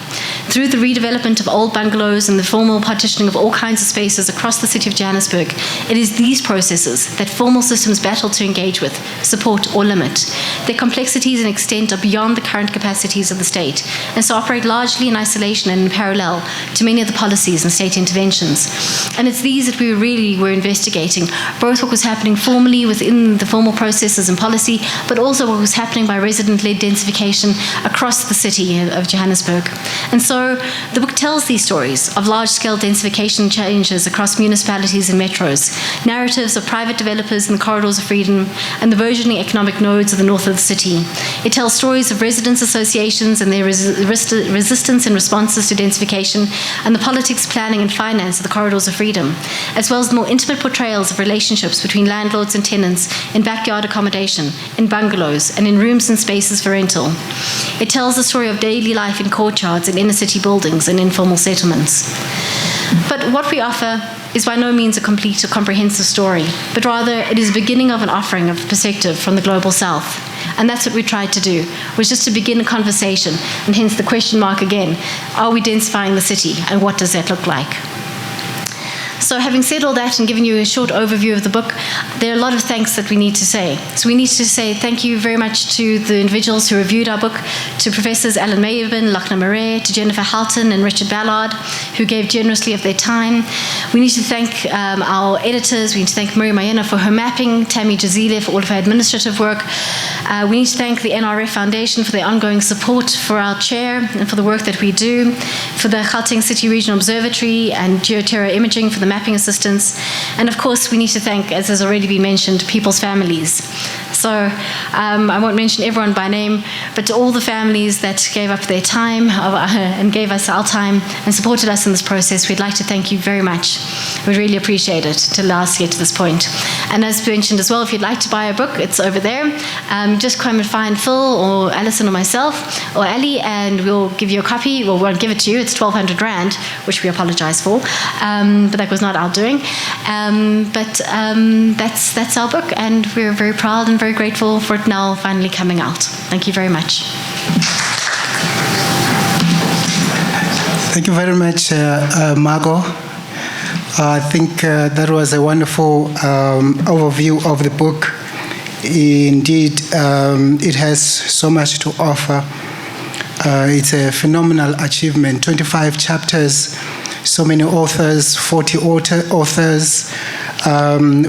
Through the redevelopment of old bungalows and the formal partitioning of all kinds of spaces across the city of Johannesburg, it is these processes that formal systems battle to engage with, support, or limit. Their complexities and extent are beyond the current capacities of the state, and so operate largely in isolation and in parallel to many of the policies and state interventions. And it's these that we really were investigating, both what was happening informally within the formal processes and policy, but also what was happening by resident-led densification across the city of Johannesburg. And so the book tells these stories of large-scale densification changes across municipalities and metros, narratives of private developers in the corridors of freedom, and the burgeoning economic nodes of the north of the city. It tells stories of residents' associations and their resistance and responses to densification, and the politics, planning, and finance of the corridors of freedom, as well as the more intimate portrayals of relationships between landlords and tenants in backyard accommodation, in bungalows, and in rooms and spaces for rental. It tells the story of daily life in courtyards in inner city buildings and informal settlements. But what we offer is by no means a complete or comprehensive story, but rather it is the beginning of an offering of perspective from the global south. And that's what we tried to do, was just to begin a conversation, and hence the question mark again, are we densifying the city, and what does that look like? So having said all that and given you a short overview of the book, there are a lot of thanks that we need to say. So we need to say thank you very much to the individuals who reviewed our book, to Professors Alan Maven, Lachna Murray, to Jennifer Halton and Richard Ballard, who gave generously of their time. We need to thank our editors. We need to thank Mary Mayena for her mapping, Tammy Jazile for all of her administrative work. We need to thank the NRF Foundation for their ongoing support for our chair and for the work that we do, for the Gauteng City Regional Observatory and Geoterra Imaging for the mapping assistance, and of course we need to thank, as has already been mentioned, people's families. So I won't mention everyone by name, but to all the families that gave up their time and gave us our time and supported us in this process, we'd like to thank you very much. We really appreciate it to allow us to get to this point. And as mentioned as well, if you'd like to buy a book, it's over there. Just come and find Phil or Alison or myself or Ali, and we'll give you a copy. Well, we won't give it to you. It's 1,200 Rand, which we apologize for, but that was not our doing. That's our book, and we're very proud and very grateful for it now finally coming out. Thank you very much. Thank you very much, Margot. I think that was a wonderful overview of the book. Indeed, it has so much to offer. It's a phenomenal achievement. 25 chapters, so many authors, 40 authors,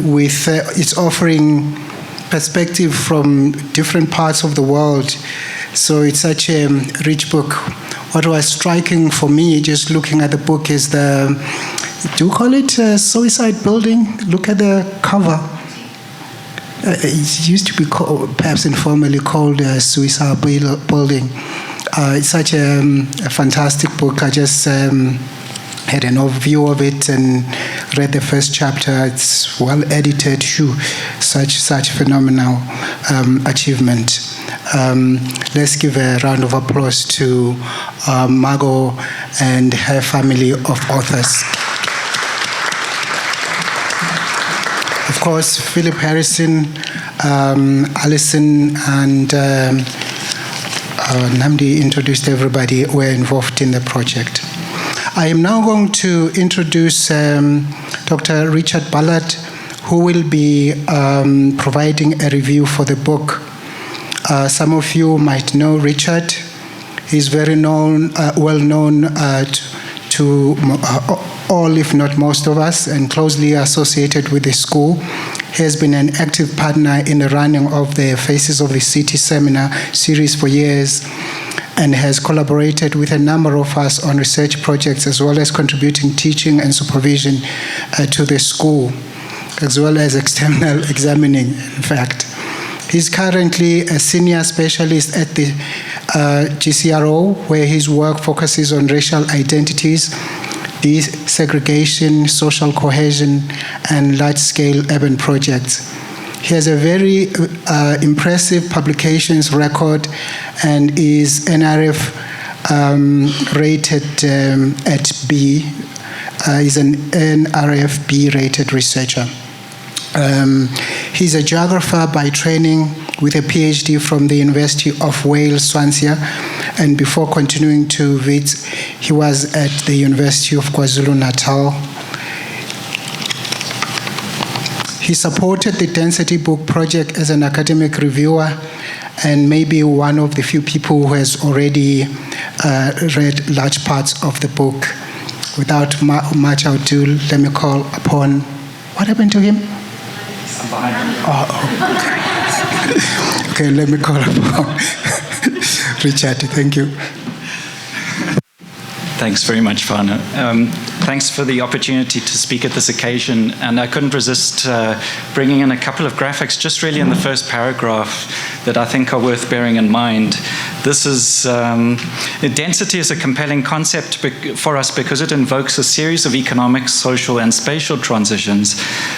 with it's offering perspective from different parts of the world. So it's such a rich book. What was striking for me just looking at the book is do you call it suicide building? Look at the cover. It used to be called, perhaps informally called suicide building. It's such a fantastic book. I just had an overview of it and read the first chapter. It's well edited. Such phenomenal achievement. Let's give a round of applause to Margot and her family of authors. Of course, Philip Harrison, Alison, and Namdi introduced everybody who were involved in the project. I am now going to introduce Dr. Richard Ballard, who will be providing a review for the book. Some of you might know Richard. He's very well known to all, if not most of us, and closely associated with the school. He has been an active partner in the running of the Faces of the City seminar series for years, and has collaborated with a number of us on research projects, as well as contributing teaching and supervision to the school, as well as external examining, in fact. He's currently a senior specialist at the GCRO, where his work focuses on racial identities, desegregation, social cohesion, and large-scale urban projects. He has a very impressive publications record and is NRF rated at B. He's an NRF B rated researcher. He's a geographer by training with a PhD from the University of Wales, Swansea, and before continuing to Wits, he was at the University of KwaZulu-Natal. He supported the Density Book Project as an academic reviewer, and maybe one of the few people who has already read large parts of the book. Without much ado, let me call upon, what happened to him? I'm behind you. Oh. Okay, let me call upon Richard. Thank you. Thanks very much, Fana. Thanks for the opportunity to speak at this occasion, and I couldn't resist bringing in a couple of graphics just really in the first paragraph that I think are worth bearing in mind. This is, density is a compelling concept for us because it invokes a series of economic, social, and spatial transitions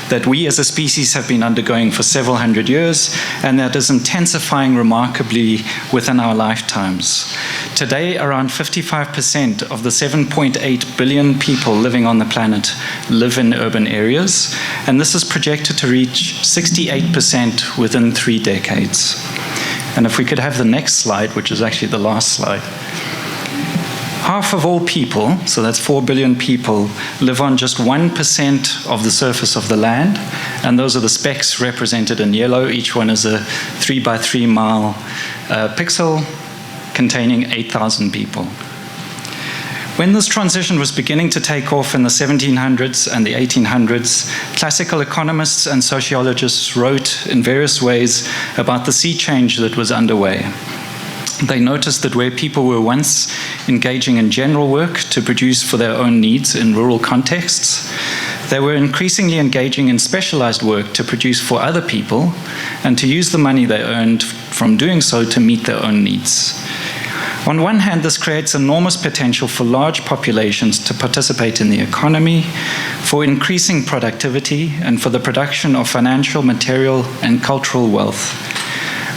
that we as a species have been undergoing for several hundred years, and that is intensifying remarkably within our lifetimes. Today, around 55% of the 7.8 billion people living on the planet live in urban areas, and this is projected to reach 68% within 3 decades. And if we could have the next slide, which is actually the last slide. Half of all people, so that's 4 billion people, live on just 1% of the surface of the land, and those are the specks represented in yellow. Each one is a 3 by 3 mile pixel containing 8,000 people. When this transition was beginning to take off in the 1700s and the 1800s, classical economists and sociologists wrote in various ways about the sea change that was underway. They noticed that where people were once engaging in general work to produce for their own needs in rural contexts, they were increasingly engaging in specialized work to produce for other people and to use the money they earned from doing so to meet their own needs. On one hand, this creates enormous potential for large populations to participate in the economy, for increasing productivity, and for the production of financial, material, and cultural wealth.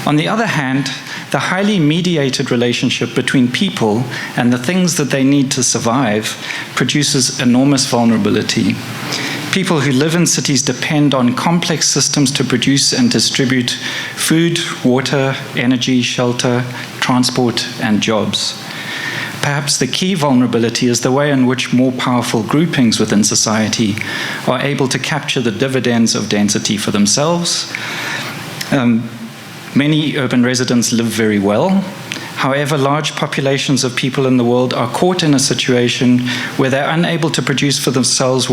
On the other hand, the highly mediated relationship between people and the things that they need to survive produces enormous vulnerability. People who live in cities depend on complex systems to produce and distribute food, water, energy, shelter, transport, and jobs. Perhaps the key vulnerability is the way in which more powerful groupings within society are able to capture the dividends of density for themselves. Many urban residents live very well. However, large populations of people in the world are caught in a situation where they're unable to produce for themselves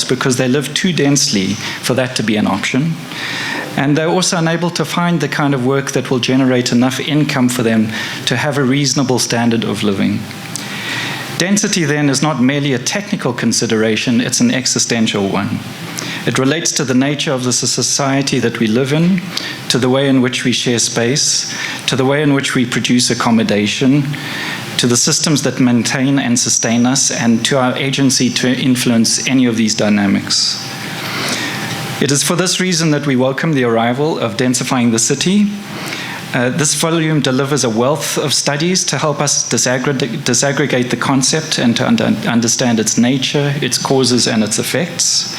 because they live too densely for that to be an option. And they're also unable to find the kind of work that will generate enough income for them to have a reasonable standard of living. Density, then, is not merely a technical consideration, it's an existential one. It relates to the nature of the society that we live in, to the way in which we share space, to the way in which we produce accommodation, to the systems that maintain and sustain us, and to our agency to influence any of these dynamics. It is for this reason that we welcome the arrival of Densifying the City. This volume delivers a wealth of studies to help us disaggregate the concept and to understand its nature, its causes, and its effects.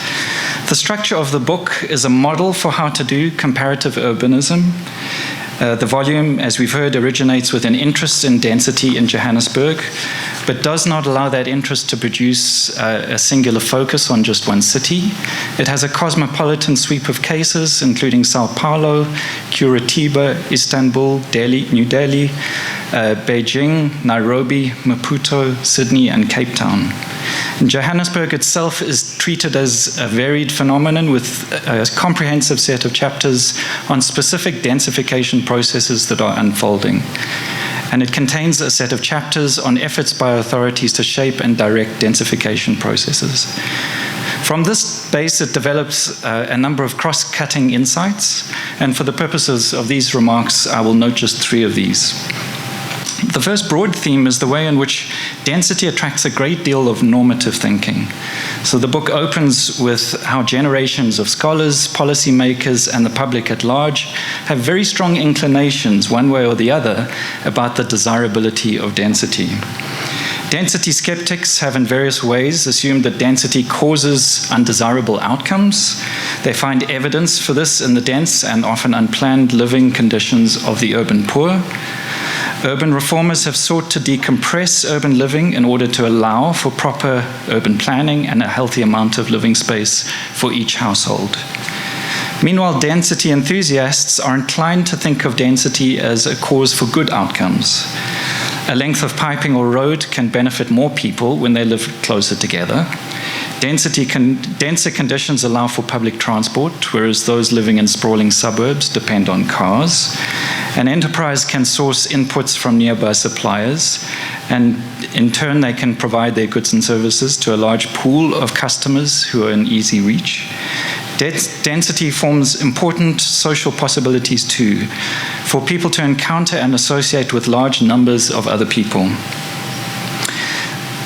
The structure of the book is a model for how to do comparative urbanism. The volume, as we've heard, originates with an interest in density in Johannesburg, but does not allow that interest to produce a singular focus on just one city. It has a cosmopolitan sweep of cases, including Sao Paulo, Curitiba, Istanbul, Delhi, New Delhi, Beijing, Nairobi, Maputo, Sydney, and Cape Town. And Johannesburg itself is treated as a varied phenomenon with a comprehensive set of chapters on specific densification processes that are unfolding. And it contains a set of chapters on efforts by authorities to shape and direct densification processes. From this base, it develops a number of cross-cutting insights, and for the purposes of these remarks, I will note just 3 of these. The first broad theme is the way in which density attracts a great deal of normative thinking. So the book opens with how generations of scholars, policymakers, and the public at large have very strong inclinations, one way or the other, about the desirability of density. Density skeptics have in various ways assumed that density causes undesirable outcomes. They find evidence for this in the dense and often unplanned living conditions of the urban poor. Urban reformers have sought to decompress urban living in order to allow for proper urban planning and a healthy amount of living space for each household. Meanwhile, density enthusiasts are inclined to think of density as a cause for good outcomes. A length of piping or road can benefit more people when they live closer together. Denser conditions allow for public transport, whereas those living in sprawling suburbs depend on cars. An enterprise can source inputs from nearby suppliers, and in turn they can provide their goods and services to a large pool of customers who are in easy reach. Density forms important social possibilities too, for people to encounter and associate with large numbers of other people.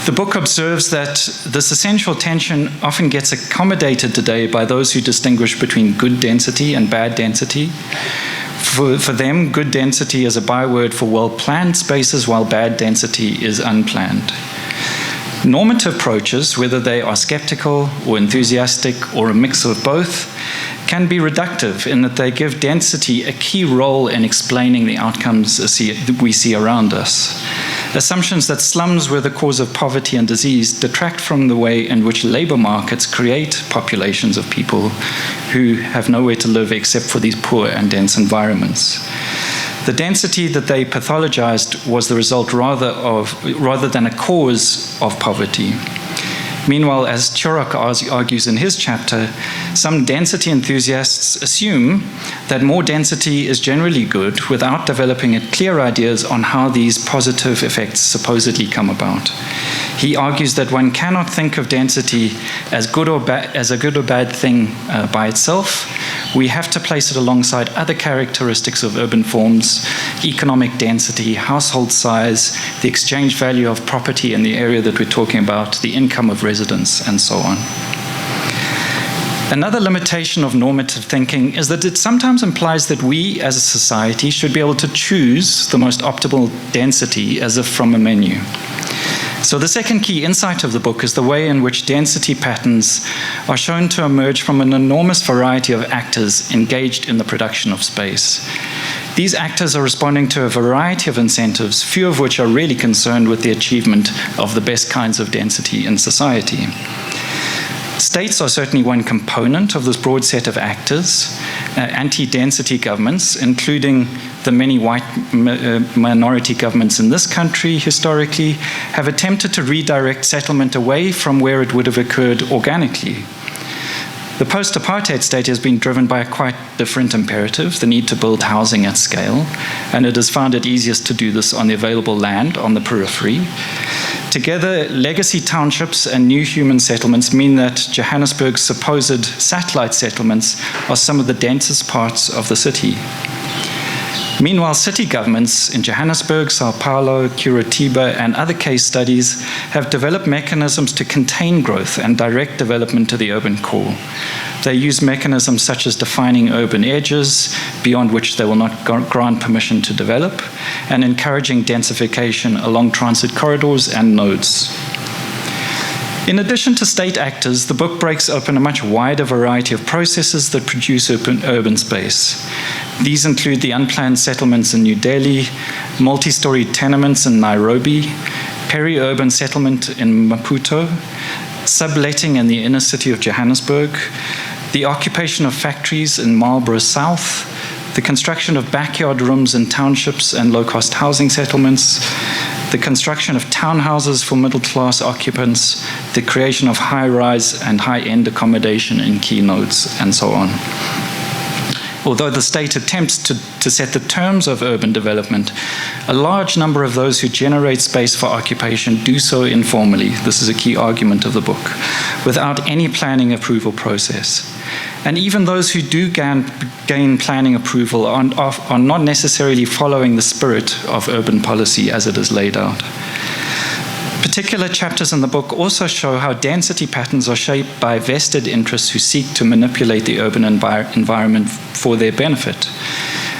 The book observes that this essential tension often gets accommodated today by those who distinguish between good density and bad density. For them, good density is a byword for well-planned spaces, while bad density is unplanned. Normative approaches, whether they are skeptical or enthusiastic or a mix of both, can be reductive in that they give density a key role in explaining the outcomes we see around us. Assumptions that slums were the cause of poverty and disease detract from the way in which labor markets create populations of people who have nowhere to live except for these poor and dense environments. The density that they pathologized was the result rather than a cause of poverty. Meanwhile, as Turok argues in his chapter, some density enthusiasts assume that more density is generally good without developing clear ideas on how these positive effects supposedly come about. He argues that one cannot think of density as a good or bad thing by itself. We have to place it alongside other characteristics of urban forms: economic density, household size, the exchange value of property in the area that we're talking about, the income of residents, and so on. Another limitation of normative thinking is that it sometimes implies that we as a society should be able to choose the most optimal density as if from a menu. So the second key insight of the book is the way in which density patterns are shown to emerge from an enormous variety of actors engaged in the production of space. These actors are responding to a variety of incentives, few of which are really concerned with the achievement of the best kinds of density in society. States are certainly one component of this broad set of actors. Anti-density governments, including the many white minority governments in this country historically, have attempted to redirect settlement away from where it would have occurred organically. The post-apartheid state has been driven by a quite different imperative, the need to build housing at scale, and it has found it easiest to do this on the available land on the periphery. Together, legacy townships and new human settlements mean that Johannesburg's supposed satellite settlements are some of the densest parts of the city. Meanwhile, city governments in Johannesburg, Sao Paulo, Curitiba, and other case studies have developed mechanisms to contain growth and direct development to the urban core. They use mechanisms such as defining urban edges, beyond which they will not grant permission to develop, and encouraging densification along transit corridors and nodes. In addition to state actors, the book breaks open a much wider variety of processes that produce urban space. These include the unplanned settlements in New Delhi, multi-story tenements in Nairobi, peri-urban settlement in Maputo, subletting in the inner city of Johannesburg, the occupation of factories in Marlborough South, the construction of backyard rooms in townships and low-cost housing settlements, the construction of townhouses for middle-class occupants, the creation of high-rise and high-end accommodation in key nodes, and so on. Although the state attempts to set the terms of urban development, a large number of those who generate space for occupation do so informally. This is a key argument of the book, without any planning approval process. And even those who do gain planning approval are not necessarily following the spirit of urban policy as it is laid out. Particular chapters in the book also show how density patterns are shaped by vested interests who seek to manipulate the urban environment for their benefit.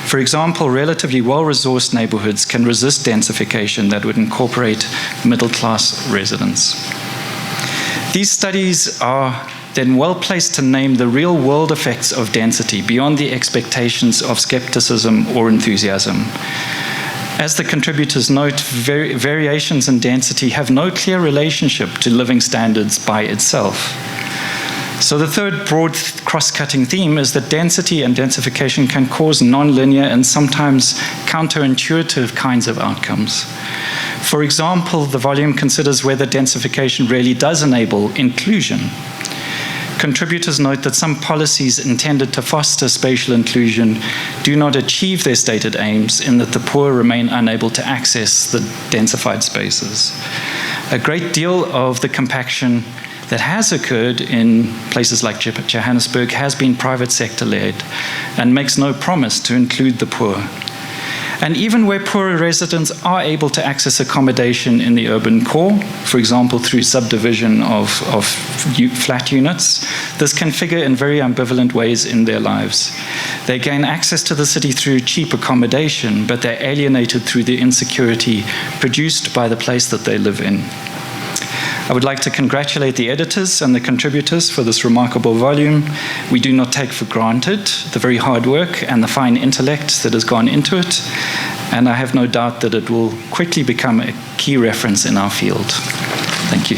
For example, relatively well-resourced neighborhoods can resist densification that would incorporate middle-class residents. These studies are then well placed to name the real-world effects of density beyond the expectations of skepticism or enthusiasm. As the contributors note, variations in density have no clear relationship to living standards by itself. So the third broad cross-cutting theme is that density and densification can cause non-linear and sometimes counterintuitive kinds of outcomes. For example, the volume considers whether densification really does enable inclusion. Contributors note that some policies intended to foster spatial inclusion do not achieve their stated aims, in that the poor remain unable to access the densified spaces. A great deal of the compaction that has occurred in places like Johannesburg has been private sector led and makes no promise to include the poor. And even where poorer residents are able to access accommodation in the urban core, for example, through subdivision of flat units, this can figure in very ambivalent ways in their lives. They gain access to the city through cheap accommodation, but they're alienated through the insecurity produced by the place that they live in. I would like to congratulate the editors and the contributors for this remarkable volume. We do not take for granted the very hard work and the fine intellect that has gone into it, and I have no doubt that it will quickly become a key reference in our field. Thank you.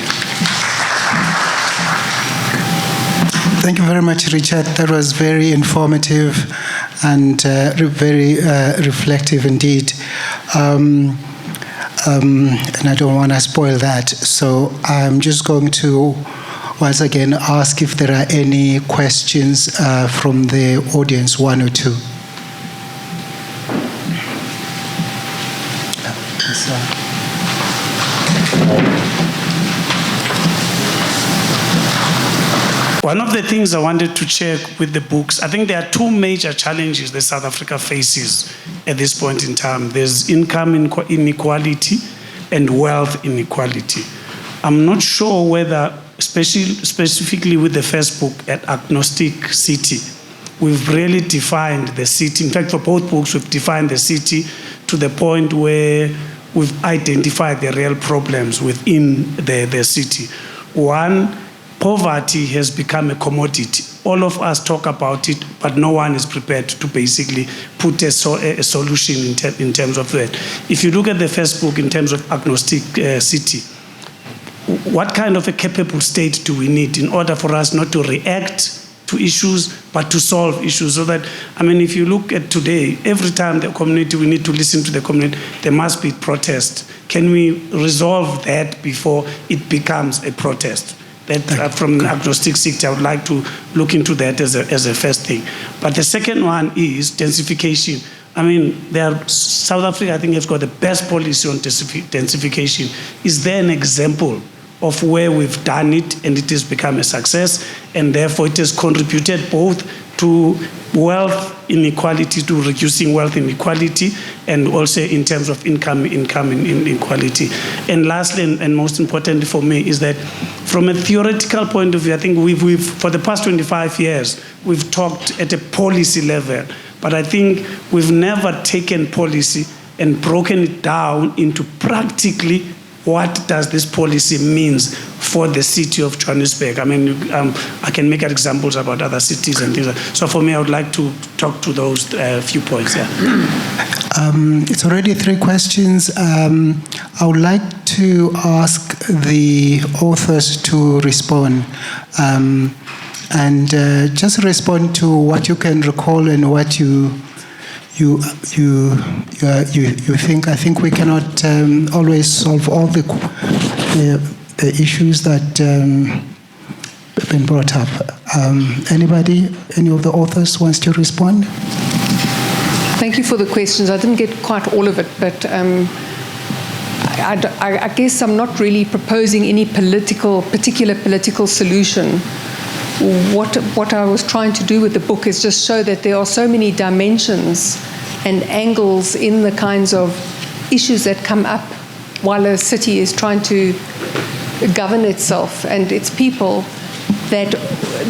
Thank you very much, Richard. That was very informative and very reflective indeed. And I don't want to spoil that. So I'm just going to once again ask if there are any questions from the audience, one or two. One of the things I wanted to check with the books, I think there are two major challenges that South Africa faces at this point in time. There's income inequality and wealth inequality. I'm not sure whether, specifically with the first book at Agnostic City, we've really defined the city. In fact, for both books, we've defined the city to the point where we've identified the real problems within the city. One, poverty has become a commodity. All of us talk about it, but no one is prepared to basically put a solution in terms of that. If you look at the first book in terms of Agnostic City, what kind of a capable state do we need in order for us not to react to issues, but to solve issues? So that, I mean, if you look at today, every time the community, we need to listen to the community, there must be protest. Can we resolve that before it becomes a protest? That from the Agnostic City, I would like to look into that as a first thing. But the second one is densification. I mean, South Africa, I think, has got the best policy on densification. Is there an example of where we've done it and it has become a success, and therefore it has contributed both to wealth inequality, to reducing wealth inequality, and also in terms of income inequality? And lastly, and most importantly for me, is that from a theoretical point of view, I think we've for the past 25 years, we've talked at a policy level, but I think we've never taken policy and broken it down into practically what does this policy means for the city of Johannesburg. I mean, I can make examples about other cities and things like that. So for me, I would like to talk to those few points. Yeah. It's already 3 questions. I would like to ask the authors to respond. And just respond to what you can recall and what you think. I think we cannot always solve all the issues that have been brought up. Anybody, any of the authors wants to respond? Thank you for the questions. I didn't get quite all of it, but I guess I'm not really proposing any particular political solution. What I was trying to do with the book is just show that there are so many dimensions and angles in the kinds of issues that come up while a city is trying to govern itself and its people, that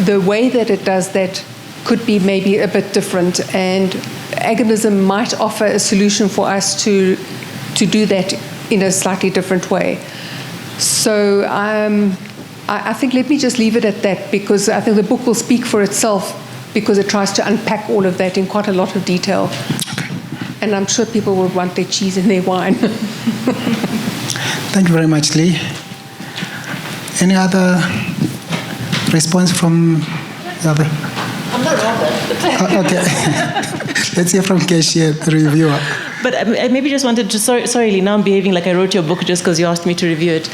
the way that it does that could be maybe a bit different, and agonism might offer a solution for us to do that in a slightly different way. So I think let me just leave it at that, because I think the book will speak for itself, because it tries to unpack all of that in quite a lot of detail. Okay. And I'm sure people will want their cheese and their wine. Thank you very much, Lee. Any other response from the other? I'm not on that. Okay. Let's hear from Cashier, the reviewer. But I maybe just wanted to, sorry, Lee, now I'm behaving like I wrote your book just because you asked me to review it.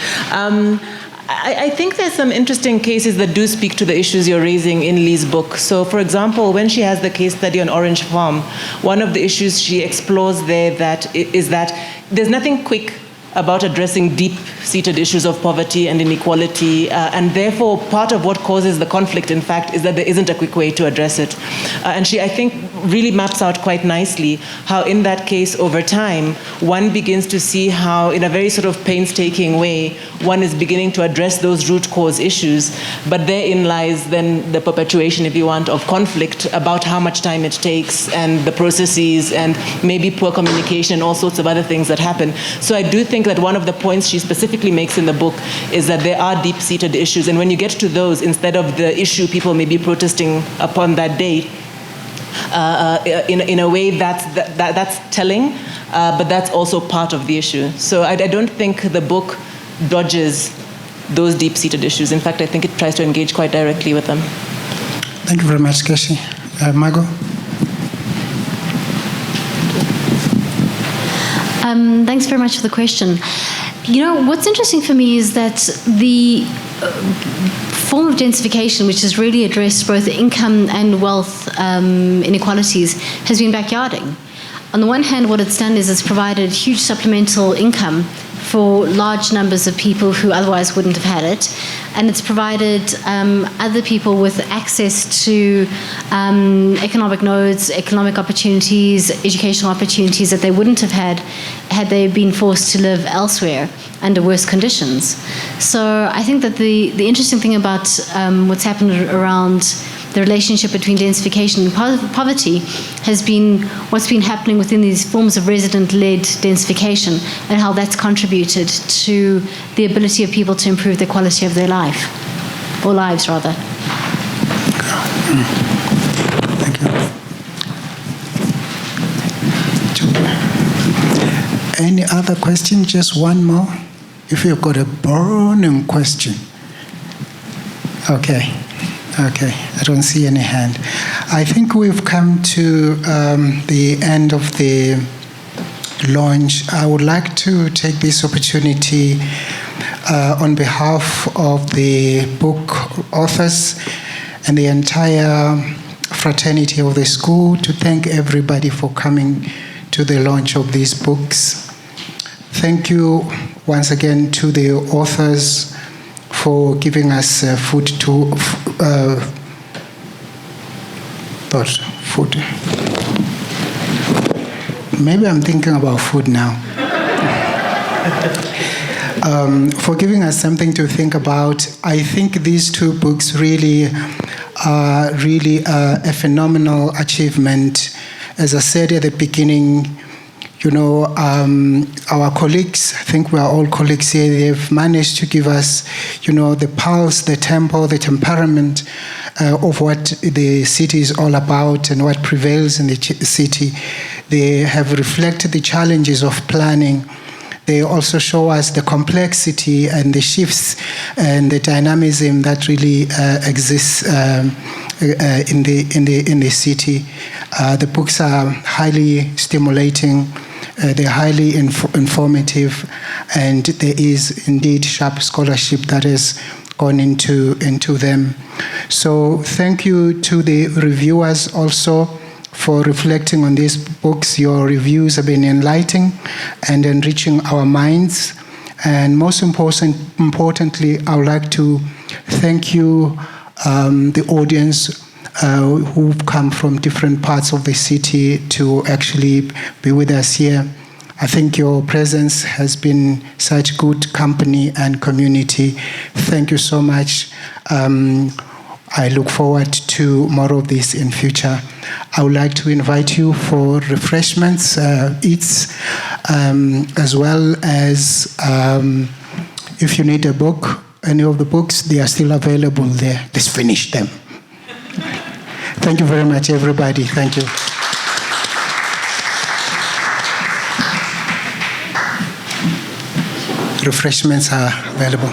I think there's some interesting cases that do speak to the issues you're raising in Lee's book. So, for example, when she has the case study on Orange Farm, one of the issues she explores there is that there's nothing quick about addressing deep-seated issues of poverty and inequality, and therefore part of what causes the conflict, in fact, is that there isn't a quick way to address it. And she, I think, really maps out quite nicely how in that case, over time, one begins to see how, in a very sort of painstaking way, one is beginning to address those root cause issues, but therein lies then the perpetuation, if you want, of conflict about how much time it takes and the processes and maybe poor communication and all sorts of other things that happen. So I do think that one of the points she specifically makes in the book is that there are deep-seated issues, and when you get to those, instead of the issue people may be protesting upon that day, in a way that's telling, but that's also part of the issue. So I don't think the book dodges those deep-seated issues. In fact, I think it tries to engage quite directly with them. Thank you very much, Keshi. Margot? Thanks very much for the question. You know, what's interesting for me is that the form of densification, which has really addressed both income and wealth inequalities, has been backyarding. On the one hand, what it's done is it's provided huge supplemental income for large numbers of people who otherwise wouldn't have had it, and it's provided other people with access to economic nodes, economic opportunities, educational opportunities that they wouldn't have had they been forced to live elsewhere under worse conditions. So I think that the interesting thing about what's happened around the relationship between densification and poverty has been what's been happening within these forms of resident-led densification and how that's contributed to the ability of people to improve the quality of their life, or lives rather. Thank you. Any other question? Just one more? If you've got a burning question. Okay, I don't see any hand. I think we've come to the end of the launch. I would like to take this opportunity on behalf of the book authors and the entire fraternity of the school to thank everybody for coming to the launch of these books. Thank you once again to the authors for giving us food. Maybe I'm thinking about food now. For giving us something to think about. I think these two books really are a phenomenal achievement. As I said at the beginning, you know, our colleagues, I think we are all colleagues here, they've managed to give us, you know, the pulse, the tempo, the temperament of what the city is all about and what prevails in the city. They have reflected the challenges of planning. They also show us the complexity and the shifts and the dynamism that really exists in the city. The books are highly stimulating. They're highly informative, and there is indeed sharp scholarship that has gone into them. So thank you to the reviewers also for reflecting on these books. Your reviews have been enlightening and enriching our minds. And most importantly, I would like to thank you, the audience, who've come from different parts of the city to actually be with us here. I think your presence has been such good company and community. Thank you so much. I look forward to more of this in future. I would like to invite you for refreshments, eats, as well as if you need a book, any of the books, they are still available there. Let's finish them. Thank you very much, everybody. Thank you. Refreshments are available.